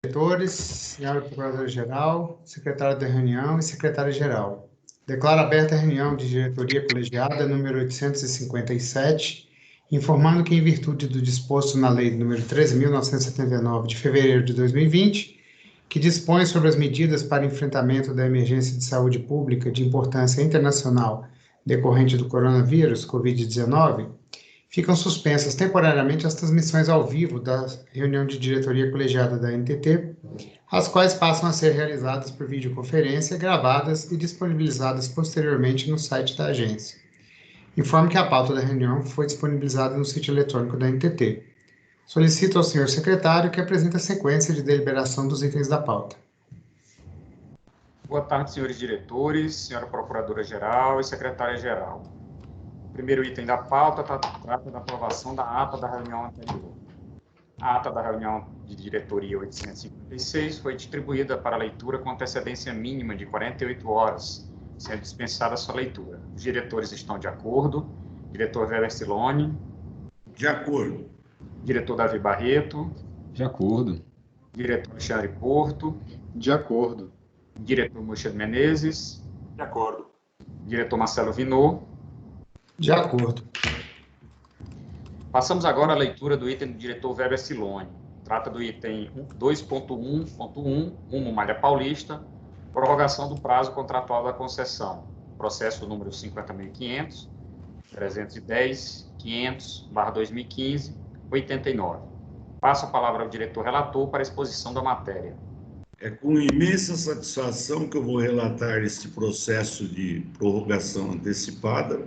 Diretores, senhora Procuradora-Geral, secretário da reunião e secretária-geral. Declaro aberta a reunião de diretoria colegiada número 857, informando que, em virtude do disposto na Lei número 13.979, de fevereiro de 2020, que dispõe sobre as medidas para enfrentamento da emergência de saúde pública de importância internacional decorrente do coronavírus, Covid-19, ficam suspensas temporariamente as transmissões ao vivo da reunião de diretoria colegiada da NTT, as quais passam a ser realizadas por videoconferência, gravadas e disponibilizadas posteriormente no site da agência. Informo que a pauta da reunião foi disponibilizada no sítio eletrônico da NTT. Solicito ao senhor secretário que apresente a sequência de deliberação dos itens da pauta. Boa tarde, senhores diretores, senhora Procuradora-Geral e Secretária-Geral. O primeiro item da pauta trata da aprovação da ata da reunião anterior. A ata da reunião de diretoria 856 foi distribuída para leitura com antecedência mínima de 48 horas, sendo dispensada a sua leitura. Os diretores estão de acordo. Diretor Weber Siloni. De acordo. Diretor Davi Barreto. De acordo. Diretor Alexandre Porto. De acordo. Diretor Mochado Menezes. De acordo. Diretor Marcelo Vinô. De acordo. Passamos agora à leitura do item do diretor Weber Siloni. Trata do item 2.1.1, Rumo Malha Paulista, prorrogação do prazo contratual da concessão. Processo número 50.500, 310.500/2015, 89. Passo a palavra ao diretor relator para a exposição da matéria. É com imensa satisfação que eu vou relatar este processo de prorrogação antecipada,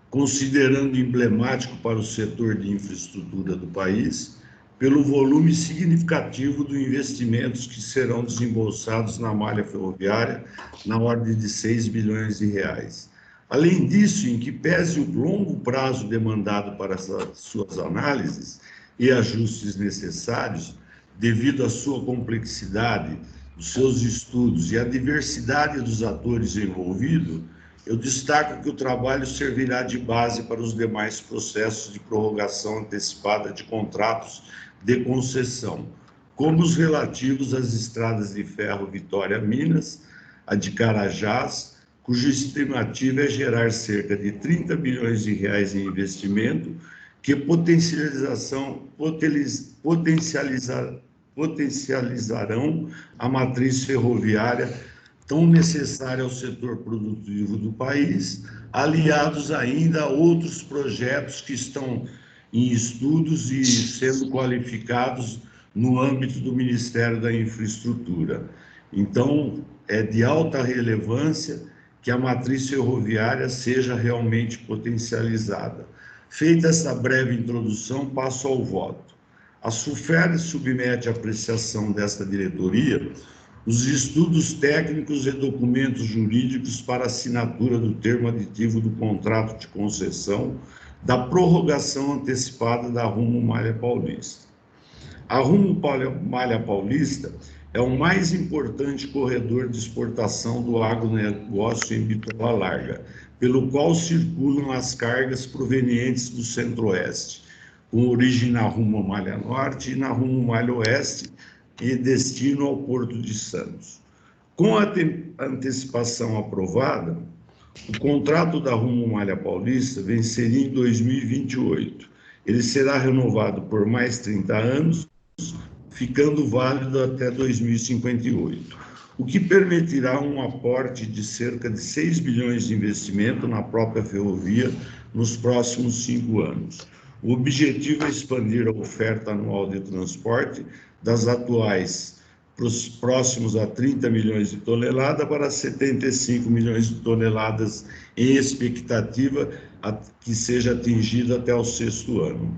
considerando emblemático para o setor de infraestrutura do país, pelo volume significativo de investimentos que serão desembolsados na malha ferroviária, na ordem de 6 bilhões de reais. Além disso, em que pese o longo prazo demandado para essas suas análises e ajustes necessários, devido à sua complexidade, os seus estudos e a diversidade dos atores envolvidos, eu destaco que o trabalho servirá de base para os demais processos de prorrogação antecipada de contratos de concessão, como os relativos às estradas de ferro Vitória-Minas, a de Carajás, cuja estimativa é gerar cerca de 30 bilhões de reais em investimento, que potencializarão a matriz ferroviária tão necessária ao setor produtivo do país, aliados ainda a outros projetos que estão em estudos e sendo qualificados no âmbito do Ministério da Infraestrutura. Então, é de alta relevância que a matriz ferroviária seja realmente potencializada. Feita essa breve introdução, passo ao voto. A SUFER submete à apreciação desta diretoria os estudos técnicos e documentos jurídicos para assinatura do termo aditivo do contrato de concessão da prorrogação antecipada da Rumo Malha Paulista. A Rumo Malha Paulista é o mais importante corredor de exportação do agronegócio em bitola larga, pelo qual circulam as cargas provenientes do Centro-Oeste, com origem na Rumo Malha Norte e na Rumo Malha Oeste, e destino ao Porto de Santos. Com a antecipação aprovada, o contrato da Rumo Malha Paulista venceria em 2028. Ele será renovado por mais 30 anos, ficando válido até 2058, o que permitirá um aporte de cerca de 6 bilhões de investimento na própria ferrovia nos próximos 5 anos. O objetivo é expandir a oferta anual de transporte das atuais próximos a 30 milhões de toneladas para 75 milhões de toneladas em expectativa que seja atingido até o 6º ano.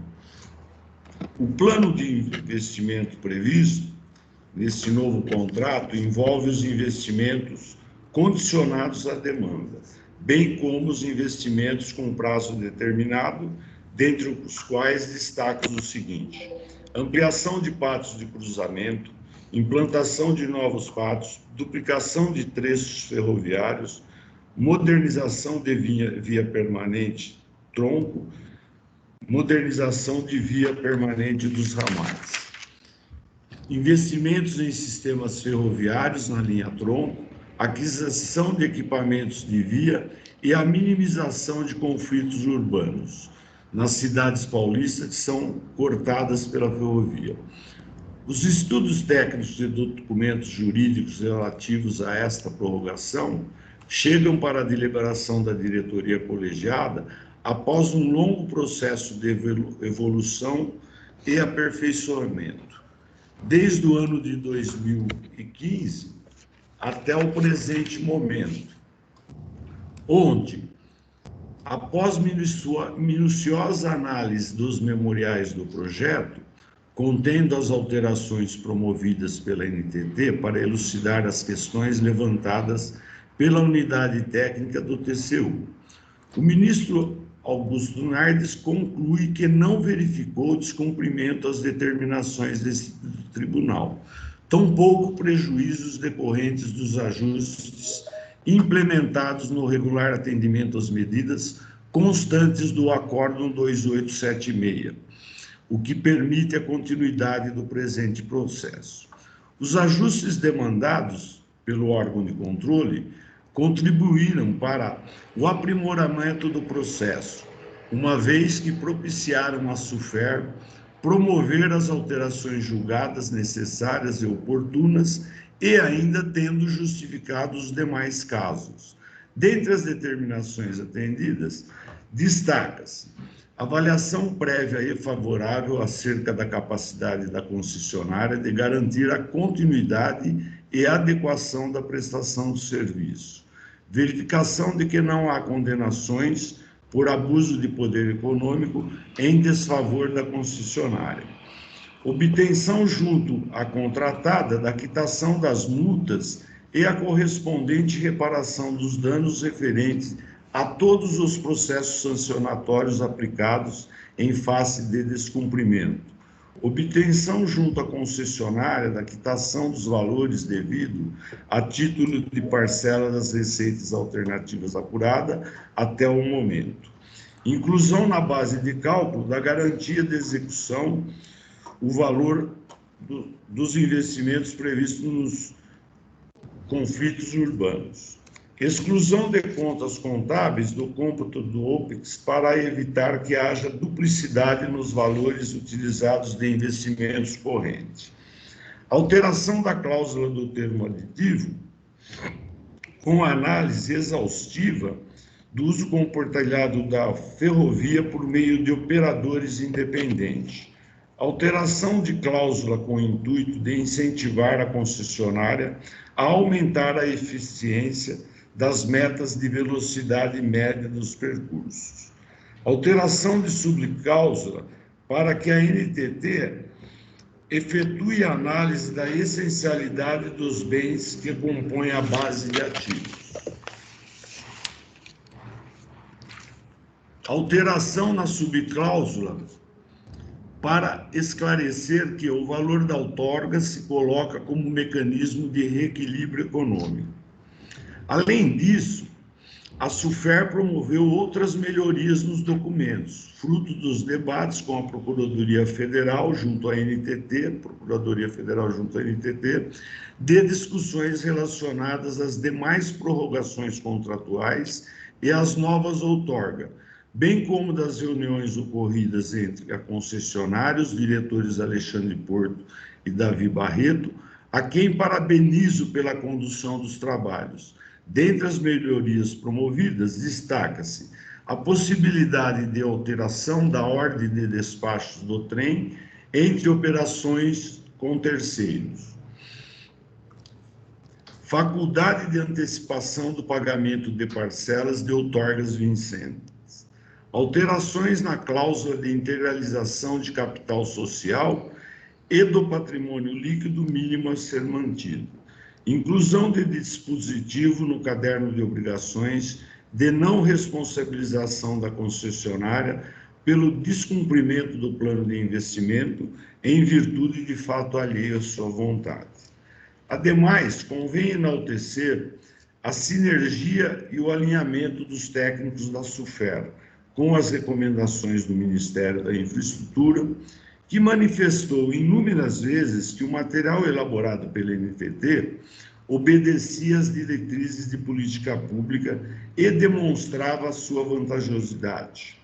O plano de investimento previsto nesse novo contrato envolve os investimentos condicionados à demanda, bem como os investimentos com prazo determinado, dentre os quais destaco o seguinte: ampliação de pátios de cruzamento, implantação de novos pátios, duplicação de trechos ferroviários, modernização de via permanente tronco, modernização de via permanente dos ramais. investimentos em sistemas ferroviários na linha tronco, aquisição de equipamentos de via e a minimização de conflitos urbanos nas cidades paulistas que são cortadas pela ferrovia. Os estudos técnicos e documentos jurídicos relativos a esta prorrogação chegam para a deliberação da diretoria colegiada após um longo processo de evolução e aperfeiçoamento, desde o ano de 2015 até o presente momento, onde, após minuciosa análise dos memoriais do projeto, contendo as alterações promovidas pela NTT para elucidar as questões levantadas pela unidade técnica do TCU, o ministro Augusto Nardes conclui que não verificou descumprimento às determinações desse tribunal, tampouco prejuízos decorrentes dos ajustes implementados no regular atendimento às medidas constantes do Acórdão 2876, o que permite a continuidade do presente processo. Os ajustes demandados pelo órgão de controle contribuíram para o aprimoramento do processo, uma vez que propiciaram à SUFER promover as alterações julgadas necessárias e oportunas e ainda tendo justificado os demais casos. Dentre as determinações atendidas, destaca-se avaliação prévia e favorável acerca da capacidade da concessionária de garantir a continuidade e adequação da prestação do serviço. Verificação de que não há condenações por abuso de poder econômico em desfavor da concessionária. Obtenção junto à contratada da quitação das multas e a correspondente reparação dos danos referentes a todos os processos sancionatórios aplicados em face de descumprimento. Obtenção junto à concessionária da quitação dos valores devidos a título de parcela das receitas alternativas apurada até o momento. Inclusão na base de cálculo da garantia de execução, o valor dos investimentos previstos nos conflitos urbanos. Exclusão de contas contábeis do cômputo do OPEX para evitar que haja duplicidade nos valores utilizados de investimentos correntes. Alteração da cláusula do termo aditivo, com análise exaustiva do uso compartilhado da ferrovia por meio de operadores independentes. Alteração de cláusula com o intuito de incentivar a concessionária a aumentar a eficiência das metas de velocidade média dos percursos. Alteração de subcláusula para que a NTT efetue a análise da essencialidade dos bens que compõem a base de ativos. Alteração na subcláusula para esclarecer que o valor da outorga se coloca como mecanismo de reequilíbrio econômico. Além disso, a SUFER promoveu outras melhorias nos documentos, fruto dos debates com a Procuradoria Federal junto à NTT, de discussões relacionadas às demais prorrogações contratuais e às novas outorgas, bem como das reuniões ocorridas entre a concessionária, os diretores Alexandre Porto e Davi Barreto, a quem parabenizo pela condução dos trabalhos. Dentre as melhorias promovidas, destaca-se a possibilidade de alteração da ordem de despachos do trem entre operações com terceiros. Faculdade de antecipação do pagamento de parcelas de outorgas vincentes. Alterações na cláusula de integralização de capital social e do patrimônio líquido mínimo a ser mantido. Inclusão de dispositivo no caderno de obrigações de não responsabilização da concessionária pelo descumprimento do plano de investimento em virtude de fato alheio à sua vontade. Ademais, convém enaltecer a sinergia e o alinhamento dos técnicos da SUFER com as recomendações do Ministério da Infraestrutura, que manifestou inúmeras vezes que o material elaborado pela NTT obedecia às diretrizes de política pública e demonstrava a sua vantajosidade.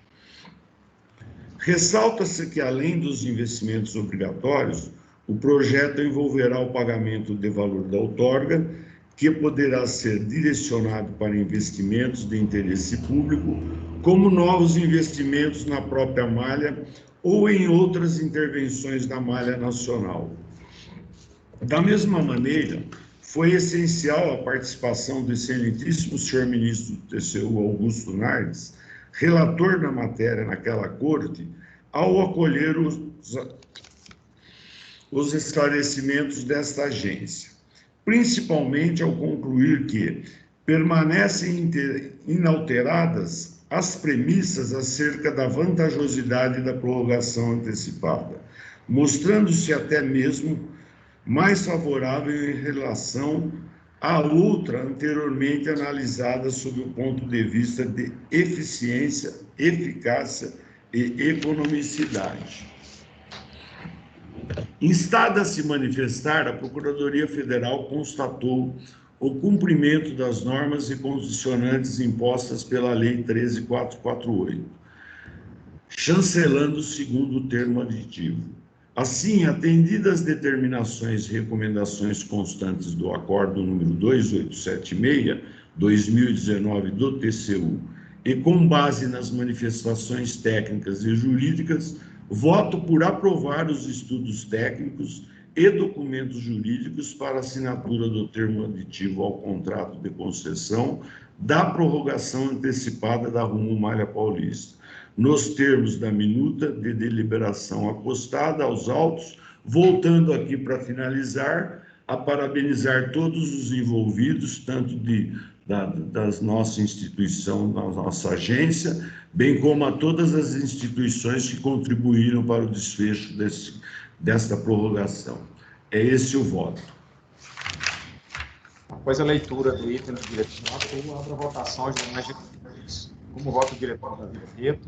Ressalta-se que, além dos investimentos obrigatórios, o projeto envolverá o pagamento de valor da outorga, que poderá ser direcionado para investimentos de interesse público, como novos investimentos na própria malha ou em outras intervenções da malha nacional. Da mesma maneira, foi essencial a participação do excelentíssimo senhor ministro do TCU, Augusto Nardes, relator da matéria naquela corte, ao acolher os esclarecimentos desta agência, principalmente ao concluir que permanecem inalteradas as premissas acerca da vantajosidade da prorrogação antecipada, mostrando-se até mesmo mais favorável em relação à outra anteriormente analisada sob o ponto de vista de eficiência, eficácia e economicidade. Instada a se manifestar, a Procuradoria Federal constatou o cumprimento das normas e condicionantes impostas pela Lei 13.448, chancelando o segundo termo aditivo. Assim, atendidas as determinações e recomendações constantes do Acordo número 2876/2019 do TCU e com base nas manifestações técnicas e jurídicas, voto por aprovar os estudos técnicos e documentos jurídicos para assinatura do termo aditivo ao contrato de concessão da prorrogação antecipada da Rumo Malha Paulista, nos termos da minuta de deliberação acostada aos autos, voltando aqui para finalizar, a parabenizar todos os envolvidos, tanto da nossa instituição, da nossa agência, bem como a todas as instituições que contribuíram para o desfecho desta prorrogação. É esse o voto. Após a leitura do item do diretor, eu abro a votação aos demais diretores. Como voto o diretor Davi Barreto?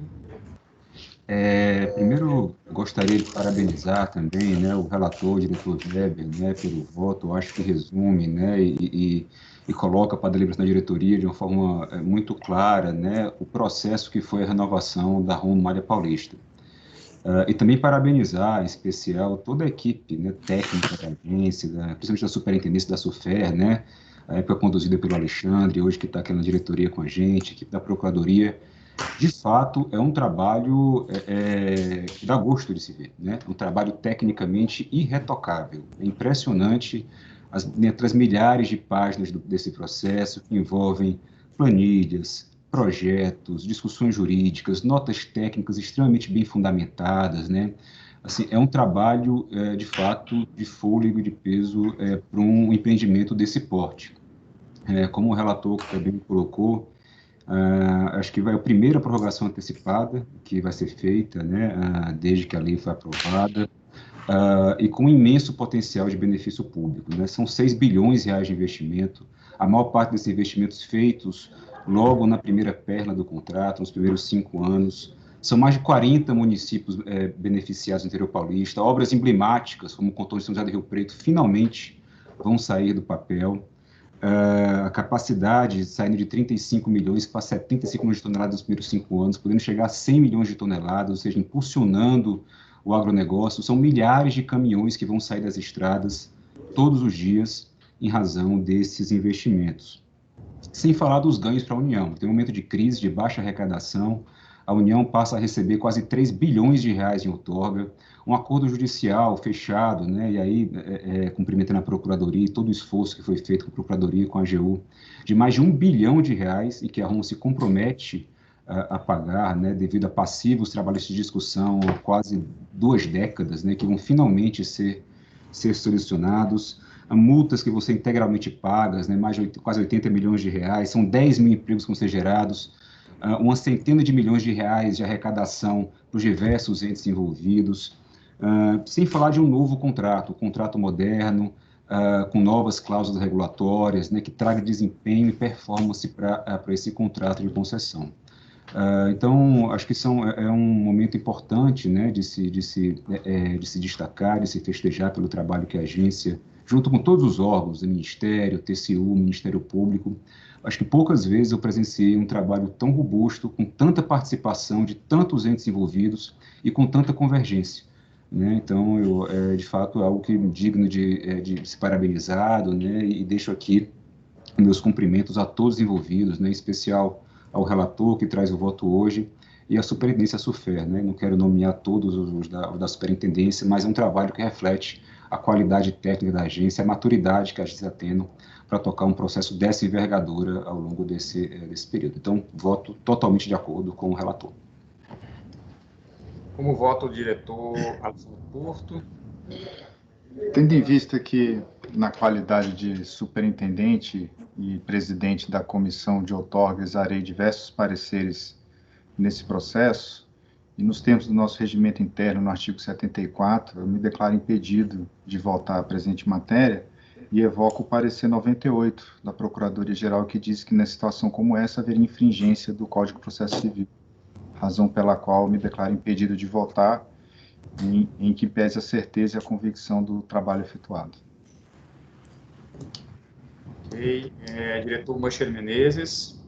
Primeiro, gostaria de parabenizar também, né, o relator, o diretor Weber, né, pelo voto. Eu acho que resume, né, e coloca para a deliberação da diretoria de uma forma muito clara, né, o processo que foi a renovação da Rumo Malha Paulista. E também parabenizar, em especial, toda a equipe, né, técnica da agência, principalmente da superintendência da SUFER, né, a época conduzida pelo Alexandre, hoje que está aqui na diretoria com a gente, a equipe da Procuradoria. De fato, é um trabalho que dá gosto de se ver, né? Um trabalho tecnicamente irretocável. É impressionante entre as milhares de páginas desse processo que envolvem planilhas, projetos, discussões jurídicas, notas técnicas extremamente bem fundamentadas, né? Assim, é um trabalho, de fato, de fôlego e de peso para um empreendimento desse porte. Como o relator também colocou, acho que vai a primeira prorrogação antecipada que vai ser feita, né, desde que a lei foi aprovada, e com um imenso potencial de benefício público, né? São 6 bilhões de reais de investimento, a maior parte desses investimentos feitos logo na primeira perna do contrato, nos primeiros 5 anos. São mais de 40 municípios beneficiados no interior paulista, obras emblemáticas, como o Contorno de São José do Rio Preto, finalmente vão sair do papel. A capacidade saindo de 35 milhões para 75 milhões de toneladas nos primeiros 5 anos, podendo chegar a 100 milhões de toneladas, ou seja, impulsionando o agronegócio. São milhares de caminhões que vão sair das estradas todos os dias em razão desses investimentos. Sem falar dos ganhos para a União. Tem um momento de crise, de baixa arrecadação, a União passa a receber quase 3 bilhões de reais em outorga, um acordo judicial fechado, né, e aí cumprimentando a Procuradoria e todo o esforço que foi feito com a Procuradoria e com a AGU, de mais de 1 bilhão de reais, e que a Rumo se compromete a pagar, né, devido a passivos trabalhos de discussão há quase 2 décadas, né, que vão finalmente ser solucionados, multas que vão ser integralmente pagas, né, mais de quase 80 milhões de reais, são 10 mil empregos que vão ser gerados, uma centena de milhões de reais de arrecadação para os diversos entes envolvidos, sem falar de um novo contrato, um contrato moderno, com novas cláusulas regulatórias, né, que traga desempenho e performance para esse contrato de concessão. Então, acho que é um momento importante, né, de se destacar, de se festejar pelo trabalho que a agência, junto com todos os órgãos, o Ministério, o TCU, o Ministério Público, acho que poucas vezes eu presenciei um trabalho tão robusto, com tanta participação de tantos entes envolvidos e com tanta convergência, né? Então, de fato, é algo que digno de ser parabenizado, né? E deixo aqui meus cumprimentos a todos os envolvidos, né? Em especial ao relator que traz o voto hoje e à superintendência SUFER, né? Não quero nomear todos os da superintendência, mas é um trabalho que reflete a qualidade técnica da agência, a maturidade que a agência está tendo para tocar um processo dessa envergadura ao longo desse período. Então, voto totalmente de acordo com o relator. Como vota o diretor Alessandro Porto? Tendo em vista que, na qualidade de superintendente e presidente da comissão de outorga, exarei diversos pareceres nesse processo, e nos termos do nosso regimento interno, no artigo 74, eu me declaro impedido de votar a presente matéria e evoco o parecer 98 da Procuradoria-Geral, que diz que, nessa situação como essa, haveria infringência do Código de Processo Civil, razão pela qual me declaro impedido de votar, em que pese a certeza e a convicção do trabalho efetuado. Ok. Diretor Mochel Menezes.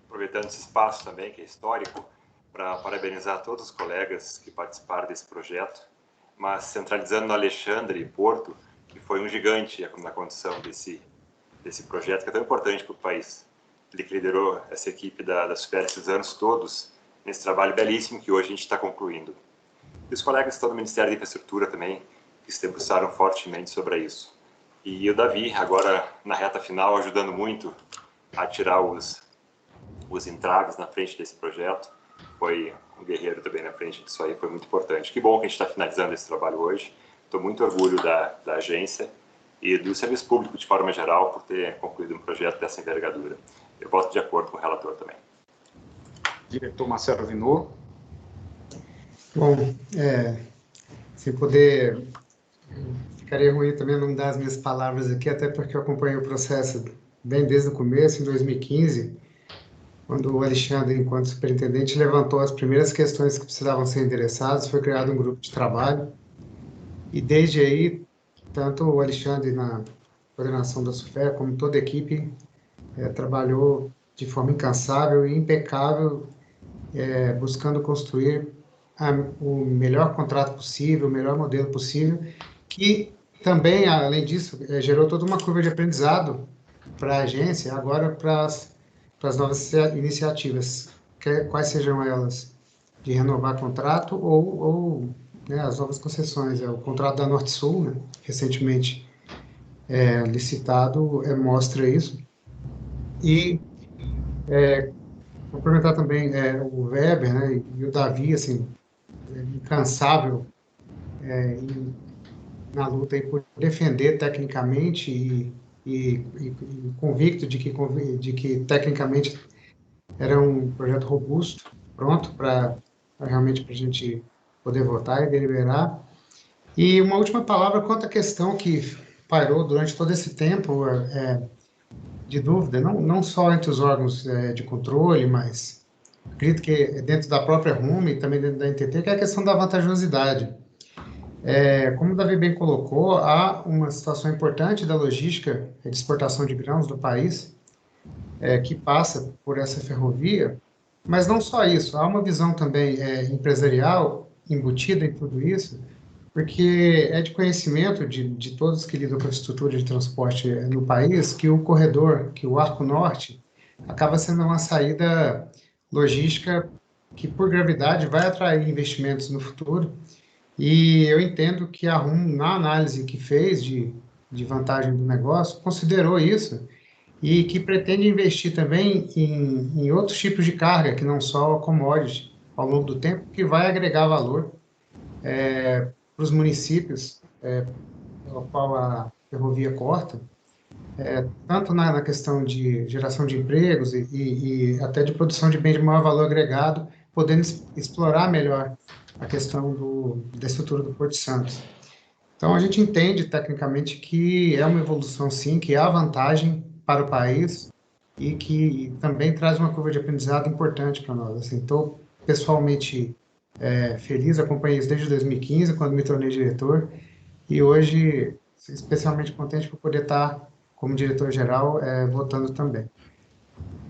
Aproveitando esse espaço também, que é histórico, para parabenizar todos os colegas que participaram desse projeto, mas centralizando no Alexandre Porto, que foi um gigante na condução desse projeto, que é tão importante para o país. Ele que liderou essa equipe da SUFER esses anos todos, nesse trabalho belíssimo que hoje a gente está concluindo. E os colegas que estão no Ministério da Infraestrutura também, que se debruçaram fortemente sobre isso. E o Davi, agora na reta final, ajudando muito a tirar os entraves na frente desse projeto. Foi um guerreiro também na frente disso aí, foi muito importante. Que bom que a gente está finalizando esse trabalho hoje. Estou muito orgulho da agência e do serviço público de forma geral por ter concluído um projeto dessa envergadura. Eu voto de acordo com o relator também. Diretor Marcelo Vinot. Bom, sem poder, ficaria ruim também não dar as minhas palavras aqui, até porque eu acompanhei o processo bem desde o começo, em 2015, quando o Alexandre, enquanto superintendente, levantou as primeiras questões que precisavam ser endereçadas, foi criado um grupo de trabalho, e desde aí, tanto o Alexandre na coordenação da SUFER, como toda a equipe, trabalhou de forma incansável e impecável, buscando construir o melhor contrato possível, o melhor modelo possível, que também, além disso, gerou toda uma curva de aprendizado para a agência, agora para as novas iniciativas, quais sejam elas, de renovar contrato ou né, as novas concessões. O contrato da Norte-Sul, né, recentemente licitado, mostra isso. E complementar também o Weber, né, e o Davi, assim, incansável na luta aí por defender tecnicamente e convicto de que tecnicamente era um projeto robusto, pronto para realmente para a gente poder votar e deliberar. E uma última palavra quanto à questão que pairou durante todo esse tempo de dúvida, não só entre os órgãos de controle, mas acredito que dentro da própria RUME e também dentro da NTT, que é a questão da vantajosidade. Como o Davi bem colocou, há uma situação importante da logística de exportação de grãos do país, que passa por essa ferrovia, mas não só isso, há uma visão também empresarial embutida em tudo isso, porque é de conhecimento de todos que lidam com a estrutura de transporte no país que o corredor, que o Arco Norte, acaba sendo uma saída logística que, por gravidade, vai atrair investimentos no futuro. E eu entendo que a RUM, na análise que fez de vantagem do negócio, considerou isso e que pretende investir também em outros tipos de carga, que não só a commodity, ao longo do tempo, que vai agregar valor para os municípios, ao qual a ferrovia corta, tanto na questão de geração de empregos e até de produção de bens de maior valor agregado, podendo explorar melhor a questão da estrutura do Porto Santos. Então, a gente entende, tecnicamente, que é uma evolução, sim, que há vantagem para o país, e que também traz uma curva de aprendizado importante para nós. Assim, estou pessoalmente feliz, acompanhei isso desde 2015, quando me tornei diretor, e hoje especialmente contente por poder estar como diretor-geral votando também.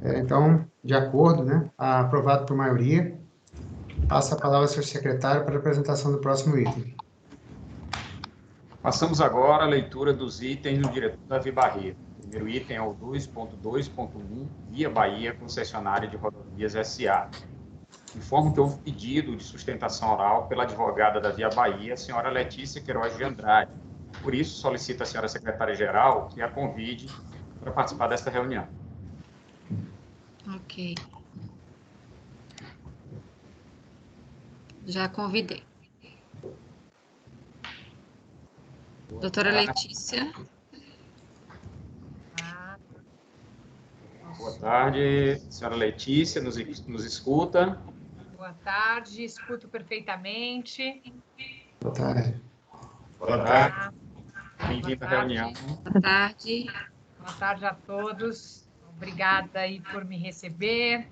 Então, de acordo, né, aprovado por maioria, passo a palavra ao senhor secretário para a apresentação do próximo item. Passamos agora à leitura dos itens do diretor Davi Barreto. O primeiro item é o 2.2.1, Via Bahia, concessionária de rodovias SA. Informo que houve pedido de sustentação oral pela advogada da Via Bahia, a senhora Letícia Queiroz de Andrade. Por isso, solicito à senhora secretária-geral que a convide para participar desta reunião. Ok. Já convidei. Doutora Letícia. Boa tarde, senhora Letícia, nos escuta? Boa tarde, escuto perfeitamente. Boa tarde. Boa tarde. Bem-vindo à reunião. Boa tarde. Boa tarde a todos. Obrigada aí por me receber.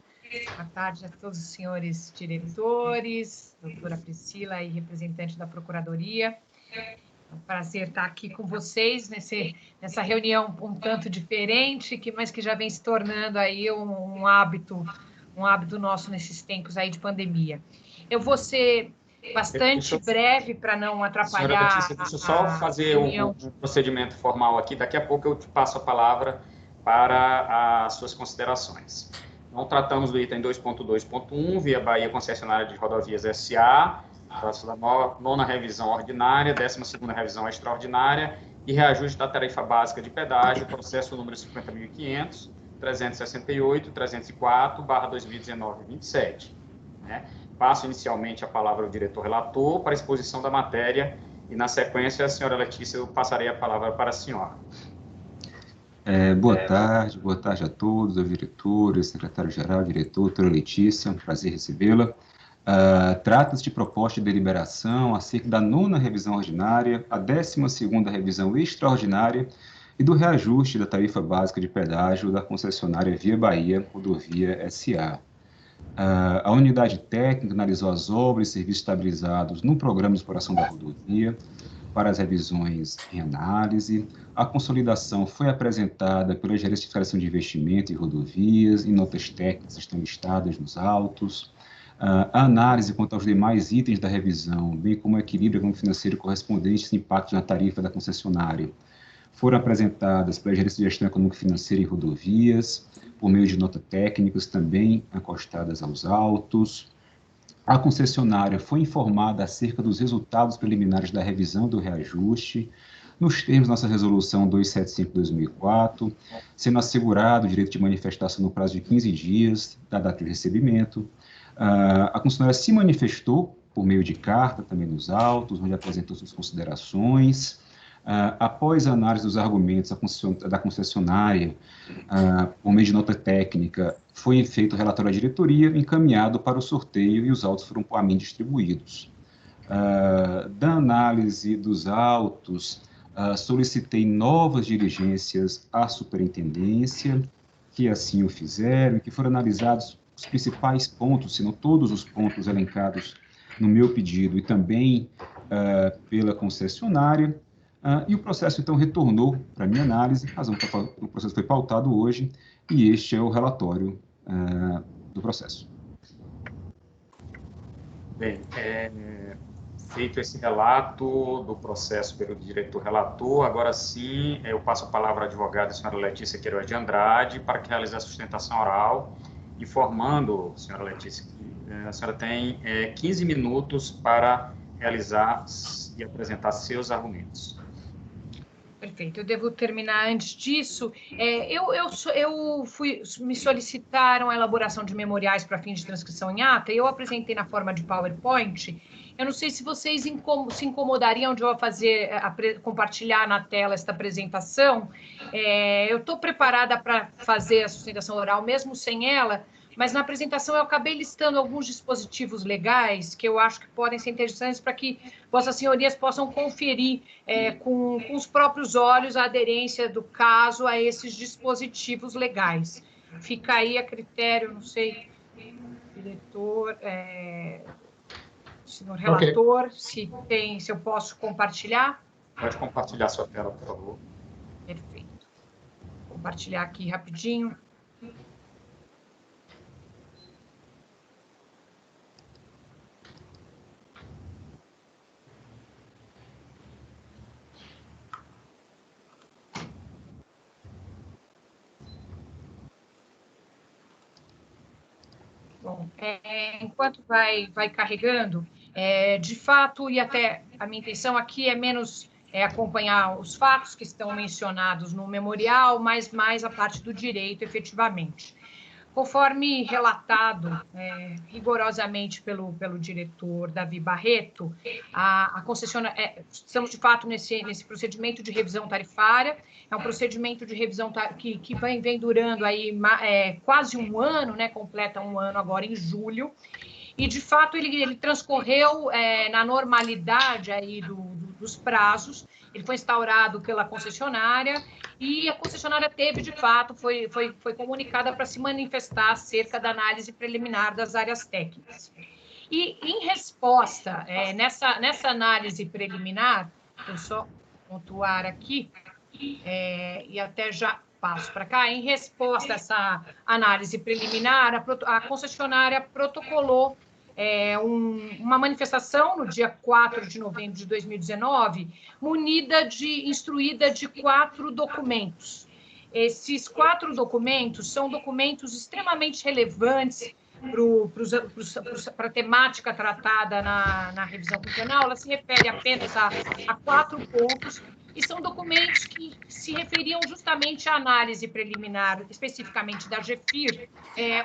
Boa tarde a todos os senhores diretores, doutora Priscila e representante da Procuradoria. É um prazer estar aqui com vocês nessa reunião um tanto diferente, mas que já vem se tornando aí um hábito nosso nesses tempos aí de pandemia. Eu vou ser bastante breve para não atrapalhar. Senhora Letícia, deixa eu só fazer um procedimento formal aqui. Daqui a pouco eu te passo a palavra para as suas considerações. Então, tratamos do item 2.2.1, Via Bahia Concessionária de Rodovias SA, da nona revisão ordinária, 12ª revisão extraordinária e reajuste da tarifa básica de pedágio, processo número 50.500, 368, 304/2019-27. Né? Passo inicialmente a palavra ao diretor-relator para a exposição da matéria e, na sequência, a senhora Letícia, eu passarei a palavra para a senhora. Boa tarde a todos, aos diretores, secretário-geral, diretor, doutora Letícia, um prazer recebê-la. Trata-se de proposta de deliberação acerca da nona revisão ordinária, a 12ª revisão extraordinária e do reajuste da tarifa básica de pedágio da concessionária Via Bahia Rodovia SA. A unidade técnica analisou as obras e serviços estabilizados no programa de exploração da rodovia para as revisões em análise. A consolidação foi apresentada pela Gerência de Fiscalização de Investimento em Rodovias, e notas técnicas estão listadas nos autos. A análise quanto aos demais itens da revisão, bem como o equilíbrio econômico-financeiro correspondente aos impactos na tarifa da concessionária, foram apresentadas pela Gerência de Gestão Econômico-Financeira em Rodovias, por meio de notas técnicas também encostadas aos autos. A concessionária foi informada acerca dos resultados preliminares da revisão do reajuste, nos termos da nossa resolução 275/2004, sendo assegurado o direito de manifestação no prazo de 15 dias da data de recebimento. A concessionária se manifestou por meio de carta, também nos autos, onde apresentou suas considerações. Após a análise dos argumentos da concessionária, por meio de nota técnica, foi feito o relatório à diretoria, encaminhado para o sorteio e os autos foram a mim distribuídos. Da análise dos autos, solicitei novas diligências à superintendência, que assim o fizeram, e que foram analisados os principais pontos, se não todos os pontos elencados no meu pedido e também pela concessionária. E o processo, então, retornou para a minha análise, razão que o processo foi pautado hoje, e este é o relatório do processo. Bem, feito esse relato do processo pelo diretor-relator, agora sim eu passo a palavra à advogada, a senhora Letícia Queiroz de Andrade, para que realize a sustentação oral, informando, senhora Letícia, que a senhora tem 15 minutos para realizar e apresentar seus argumentos. Perfeito, eu devo terminar antes disso. Me solicitaram a elaboração de memoriais para fins de transcrição em ata, e eu apresentei na forma de PowerPoint. Eu não sei se vocês se incomodariam de eu compartilhar na tela esta apresentação. Eu estou preparada para fazer a sustentação oral, mesmo sem ela, mas na apresentação eu acabei listando alguns dispositivos legais que eu acho que podem ser interessantes para que vossas senhorias possam conferir com os próprios olhos a aderência do caso a esses dispositivos legais. fica aí a critério, não sei, diretor, senhor relator, se eu posso compartilhar. Pode compartilhar sua tela, por favor. Perfeito. Vou compartilhar aqui rapidinho. Bom, enquanto vai carregando, de fato, e até a minha intenção aqui é menos acompanhar os fatos que estão mencionados no memorial, mas mais a parte do direito, efetivamente. Conforme relatado rigorosamente pelo diretor Davi Barreto, a concessionária, estamos de fato nesse procedimento de revisão tarifária, é um procedimento de revisão que vem durando aí quase um ano, né, completa um ano agora em julho, e de fato ele transcorreu na normalidade aí dos prazos. Ele foi instaurado pela concessionária e a concessionária teve, de fato, foi comunicada para se manifestar acerca da análise preliminar das áreas técnicas. E, em resposta, nessa análise preliminar, vou só pontuar aqui, e até já passo para cá, em resposta a essa análise preliminar, a concessionária protocolou uma manifestação no dia 4 de novembro de 2019, instruída de 4 documentos. Esses 4 documentos são documentos extremamente relevantes para a temática tratada na revisão funcional. Ela se refere apenas a 4 pontos, e são documentos que se referiam justamente à análise preliminar, especificamente da GEFIR.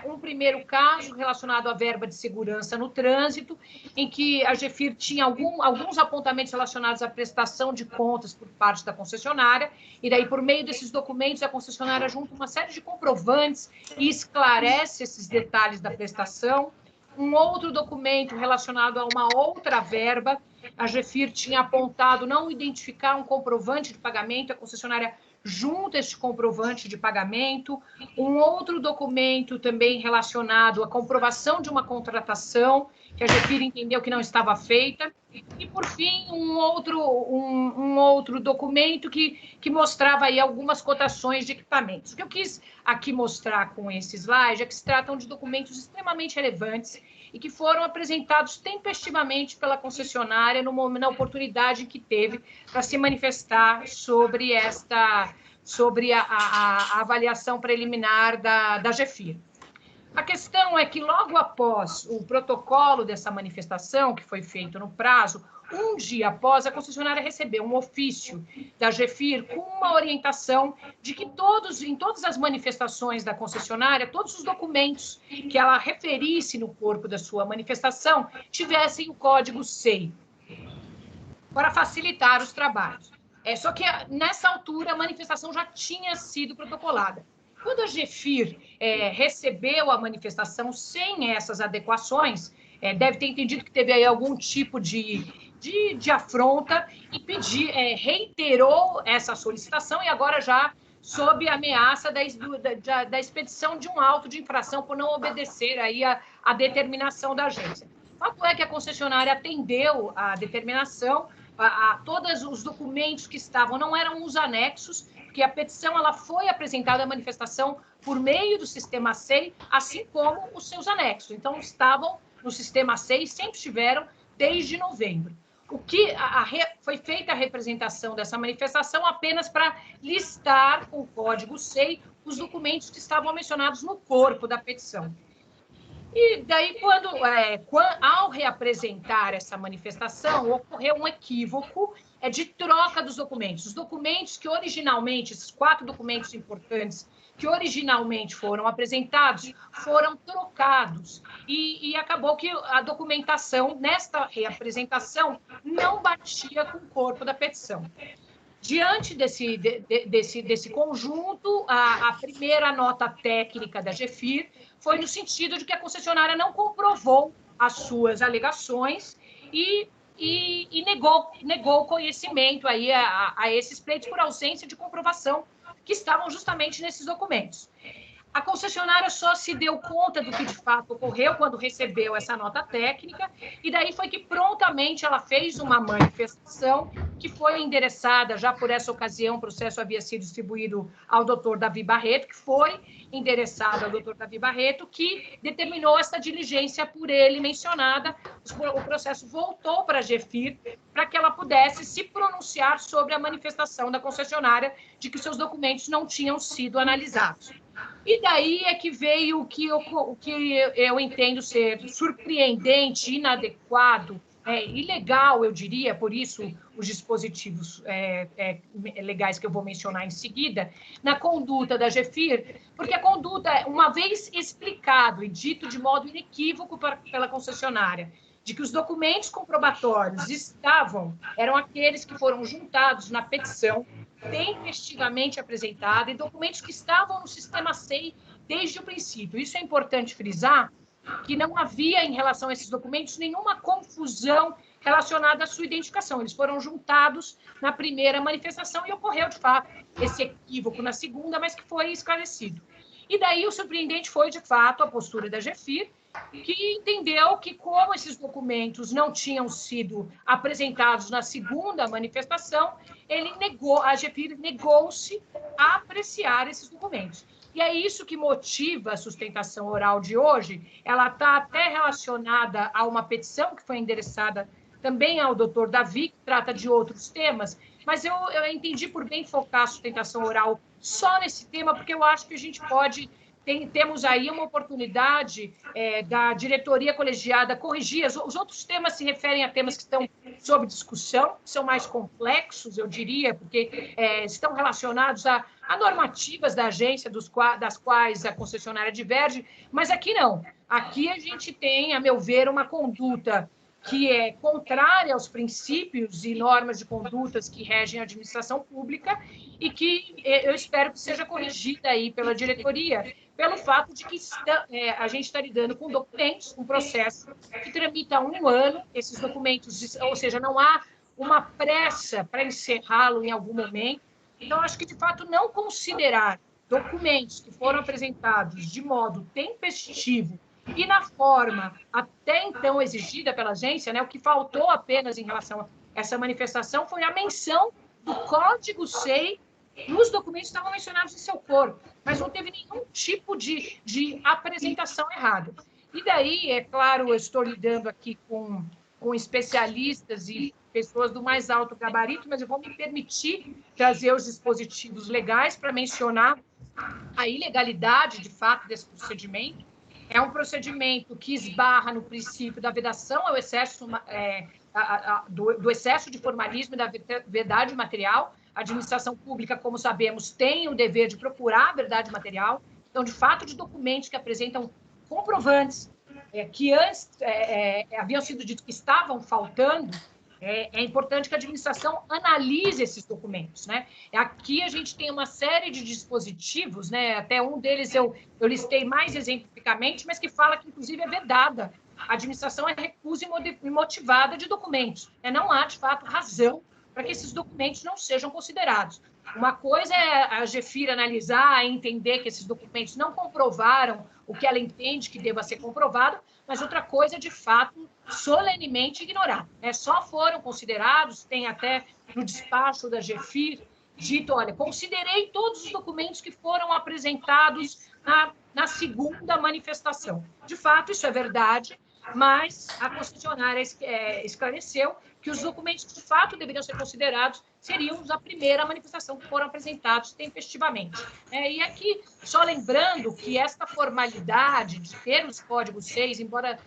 Um primeiro caso relacionado à verba de segurança no trânsito, em que a GEFIR tinha alguns apontamentos relacionados à prestação de contas por parte da concessionária, e daí, por meio desses documentos, a concessionária junta uma série de comprovantes e esclarece esses detalhes da prestação. Um outro documento relacionado a uma outra verba, a GEFIR tinha apontado não identificar um comprovante de pagamento, a concessionária junta este comprovante de pagamento. Um outro documento também relacionado à comprovação de uma contratação, que a GEFIR entendeu que não estava feita. E, por fim, um outro documento que mostrava aí algumas cotações de equipamentos. O que eu quis aqui mostrar com esse slide é que se tratam de documentos extremamente relevantes e que foram apresentados tempestivamente pela concessionária na oportunidade que teve para se manifestar sobre a avaliação preliminar da GEFIR. A questão é que, logo após o protocolo dessa manifestação, que foi feito no prazo, um dia após, a concessionária recebeu um ofício da GEFIR com uma orientação de que em todas as manifestações da concessionária, todos os documentos que ela referisse no corpo da sua manifestação tivessem o código SEI, para facilitar os trabalhos. Só que, nessa altura, a manifestação já tinha sido protocolada. Quando a GEFIR recebeu a manifestação sem essas adequações, deve ter entendido que teve aí algum tipo de afronta e reiterou essa solicitação, e agora já sob ameaça da expedição de um auto de infração por não obedecer aí a determinação da agência. O fato é que a concessionária atendeu a determinação, a todos os documentos que estavam, não eram os anexos, porque a petição ela foi apresentada à manifestação por meio do sistema SEI, assim como os seus anexos. Então, estavam no sistema SEI, sempre estiveram desde novembro. O que foi feita a representação dessa manifestação apenas para listar com o código SEI os documentos que estavam mencionados no corpo da petição. E daí, ao reapresentar essa manifestação, ocorreu um equívoco de troca dos documentos. Os documentos que originalmente, esses 4 documentos importantes que originalmente foram apresentados, foram trocados. E acabou que a documentação, nesta reapresentação, não batia com o corpo da petição. Diante desse conjunto, a primeira nota técnica da GEFIR foi no sentido de que a concessionária não comprovou as suas alegações e negou conhecimento aí a esses pleitos por ausência de comprovação que estavam justamente nesses documentos. A concessionária só se deu conta do que de fato ocorreu quando recebeu essa nota técnica, e daí foi que prontamente ela fez uma manifestação que foi endereçada, já por essa ocasião o processo havia sido distribuído ao doutor Davi Barreto, que foi endereçado ao doutor Davi Barreto, que determinou essa diligência por ele mencionada. O processo voltou para a GEFIR para que ela pudesse se pronunciar sobre a manifestação da concessionária de que seus documentos não tinham sido analisados. E daí é que veio o que eu entendo ser surpreendente, inadequado, ilegal, eu diria, por isso os dispositivos legais que eu vou mencionar em seguida, na conduta da GEFIR, porque a conduta, uma vez explicado e dito de modo inequívoco pela concessionária, de que os documentos comprobatórios eram aqueles que foram juntados na petição, tempestivamente apresentada, e documentos que estavam no sistema SEI desde o princípio. Isso é importante frisar, que não havia, em relação a esses documentos, nenhuma confusão relacionada à sua identificação. Eles foram juntados na primeira manifestação e ocorreu, de fato, esse equívoco na segunda, mas que foi esclarecido. E daí o surpreendente foi, de fato, a postura da GEFIR, que entendeu que, como esses documentos não tinham sido apresentados na segunda manifestação, a GEFIR negou-se a apreciar esses documentos. E é isso que motiva a sustentação oral de hoje. Ela está até relacionada a uma petição que foi endereçada também ao doutor Davi, que trata de outros temas, mas eu entendi por bem focar a sustentação oral só nesse tema, porque eu acho que a gente temos aí uma oportunidade da diretoria colegiada corrigir. Os outros temas se referem a temas que estão sob discussão, que são mais complexos, eu diria, porque estão relacionados a normativas da agência, das quais a concessionária diverge, mas aqui não. Aqui a gente tem, a meu ver, uma conduta que é contrária aos princípios e normas de condutas que regem a administração pública e que eu espero que seja corrigida aí pela diretoria, pelo fato de que a gente está lidando com documentos, um processo que tramita há 1 ano, esses documentos, ou seja, não há uma pressa para encerrá-lo em algum momento. Então, acho que, de fato, não considerar documentos que foram apresentados de modo tempestivo e na forma até então exigida pela agência, o que faltou apenas em relação a essa manifestação foi a menção do código SEI nos documentos que estavam mencionados em seu corpo, mas não teve nenhum tipo de apresentação errada. E daí, é claro, eu estou lidando aqui com especialistas e pessoas do mais alto gabarito, mas eu vou me permitir trazer os dispositivos legais para mencionar a ilegalidade, de fato, desse procedimento. É um procedimento que esbarra no princípio da vedação ao excesso, do excesso de formalismo e da verdade material. A administração pública, como sabemos, tem o dever de procurar a verdade material. Então, de fato, de documentos que apresentam comprovantes que antes haviam sido dito que estavam faltando, é importante que a administração analise esses documentos, Aqui a gente tem uma série de dispositivos, até um deles eu listei mais exemplificamente, mas que fala que, inclusive, é vedada. A administração é recusa imotivada de documentos. Não há, de fato, razão para que esses documentos não sejam considerados. Uma coisa é a GEFIR analisar e entender que esses documentos não comprovaram o que ela entende que deva ser comprovado, mas outra coisa é, de fato, solenemente ignorar. Só foram considerados, tem até no despacho da GEFIR dito, olha, considerei todos os documentos que foram apresentados na segunda manifestação. De fato, isso é verdade, mas a concessionária esclareceu que os documentos que, de fato, deveriam ser considerados seriam os da primeira manifestação que foram apresentados tempestivamente. E aqui, só lembrando que esta formalidade de ter os códigos 6, embora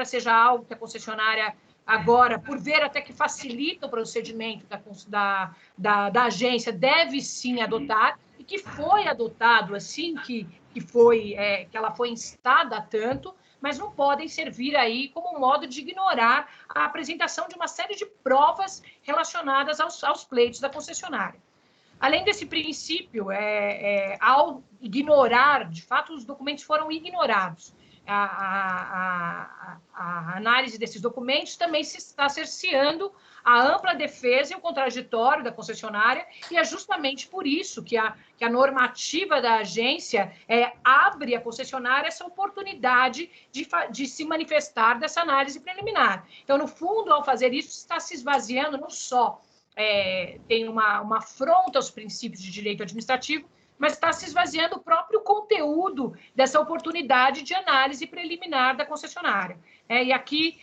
seja algo que a concessionária agora, por ver até que facilita o procedimento da agência, deve sim adotar, e que foi adotado assim que ela foi instada a tanto, mas não podem servir aí como um modo de ignorar a apresentação de uma série de provas relacionadas aos pleitos da concessionária. Além desse princípio, ao ignorar, de fato, os documentos foram ignorados. a análise desses documentos também se está cerceando a ampla defesa e o contraditório da concessionária, e é justamente por isso que a normativa da agência abre à concessionária essa oportunidade de se manifestar dessa análise preliminar. Então, no fundo, ao fazer isso, está se esvaziando não só tem uma afronta aos princípios de direito administrativo, mas está se esvaziando o próprio conteúdo dessa oportunidade de análise preliminar da concessionária. E aqui,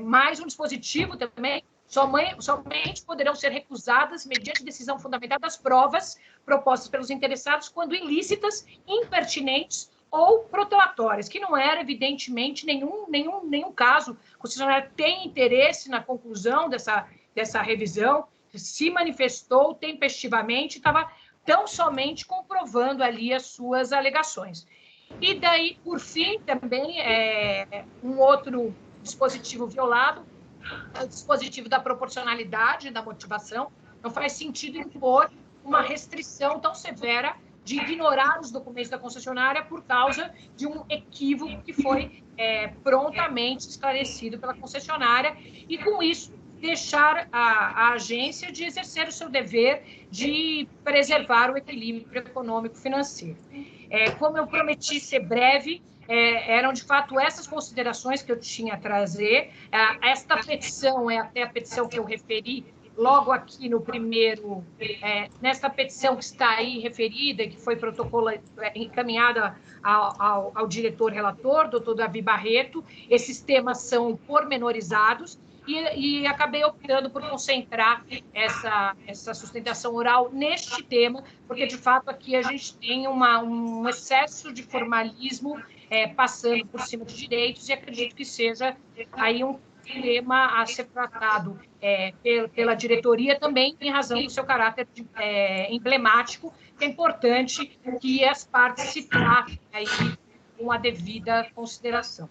mais um dispositivo também, somente poderão ser recusadas, mediante decisão fundamentada, as provas propostas pelos interessados quando ilícitas, impertinentes ou protelatórias, que não era, evidentemente, nenhum caso. A concessionária tem interesse na conclusão dessa revisão, se manifestou tempestivamente, estava tão somente comprovando ali as suas alegações. E daí, por fim, também um outro dispositivo violado, é o dispositivo da proporcionalidade da motivação. Não faz sentido impor uma restrição tão severa de ignorar os documentos da concessionária por causa de um equívoco que foi prontamente esclarecido pela concessionária, e com isso deixar a agência de exercer o seu dever de preservar o equilíbrio econômico-financeiro. Como eu prometi ser breve, eram de fato essas considerações que eu tinha a trazer. Esta petição é até a petição que eu referi logo aqui no primeiro, nesta petição que está aí referida, que foi encaminhada ao diretor relator, doutor Davi Barreto. Esses temas são pormenorizados, e acabei optando por concentrar essa sustentação oral neste tema, porque, de fato, aqui a gente tem um excesso de formalismo passando por cima de direitos, e acredito que seja aí um tema a ser tratado pela diretoria também, em razão do seu caráter emblemático, que é importante que as partes se tratem aí com a devida consideração.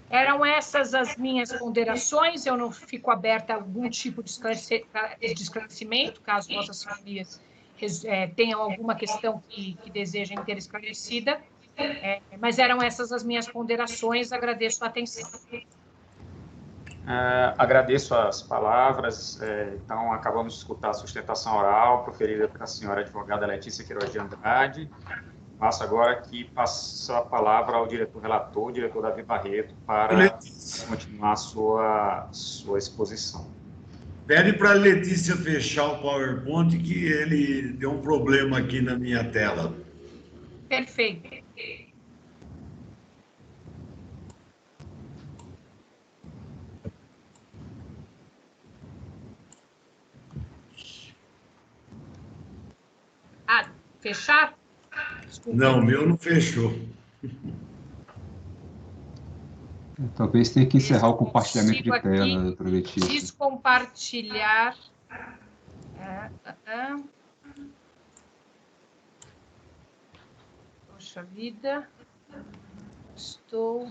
Eram essas as minhas ponderações. Eu não fico aberta a algum tipo de esclarecimento, caso vossas senhorias tenham alguma questão que desejem ter esclarecida, mas eram essas as minhas ponderações. Agradeço a atenção. Agradeço as palavras. Então, acabamos de escutar a sustentação oral proferida pela senhora advogada Letícia Queiroz de Andrade. Passo agora a palavra ao diretor relator, o diretor Davi Barreto, para continuar a sua exposição. Pede para a Letícia fechar o PowerPoint, que ele deu um problema aqui na minha tela. Perfeito. Fechar? Desculpa. Não, o meu não fechou. Talvez tenha que encerrar o compartilhamento de tela, doutora Letícia. Descompartilhar. Poxa vida. Estou...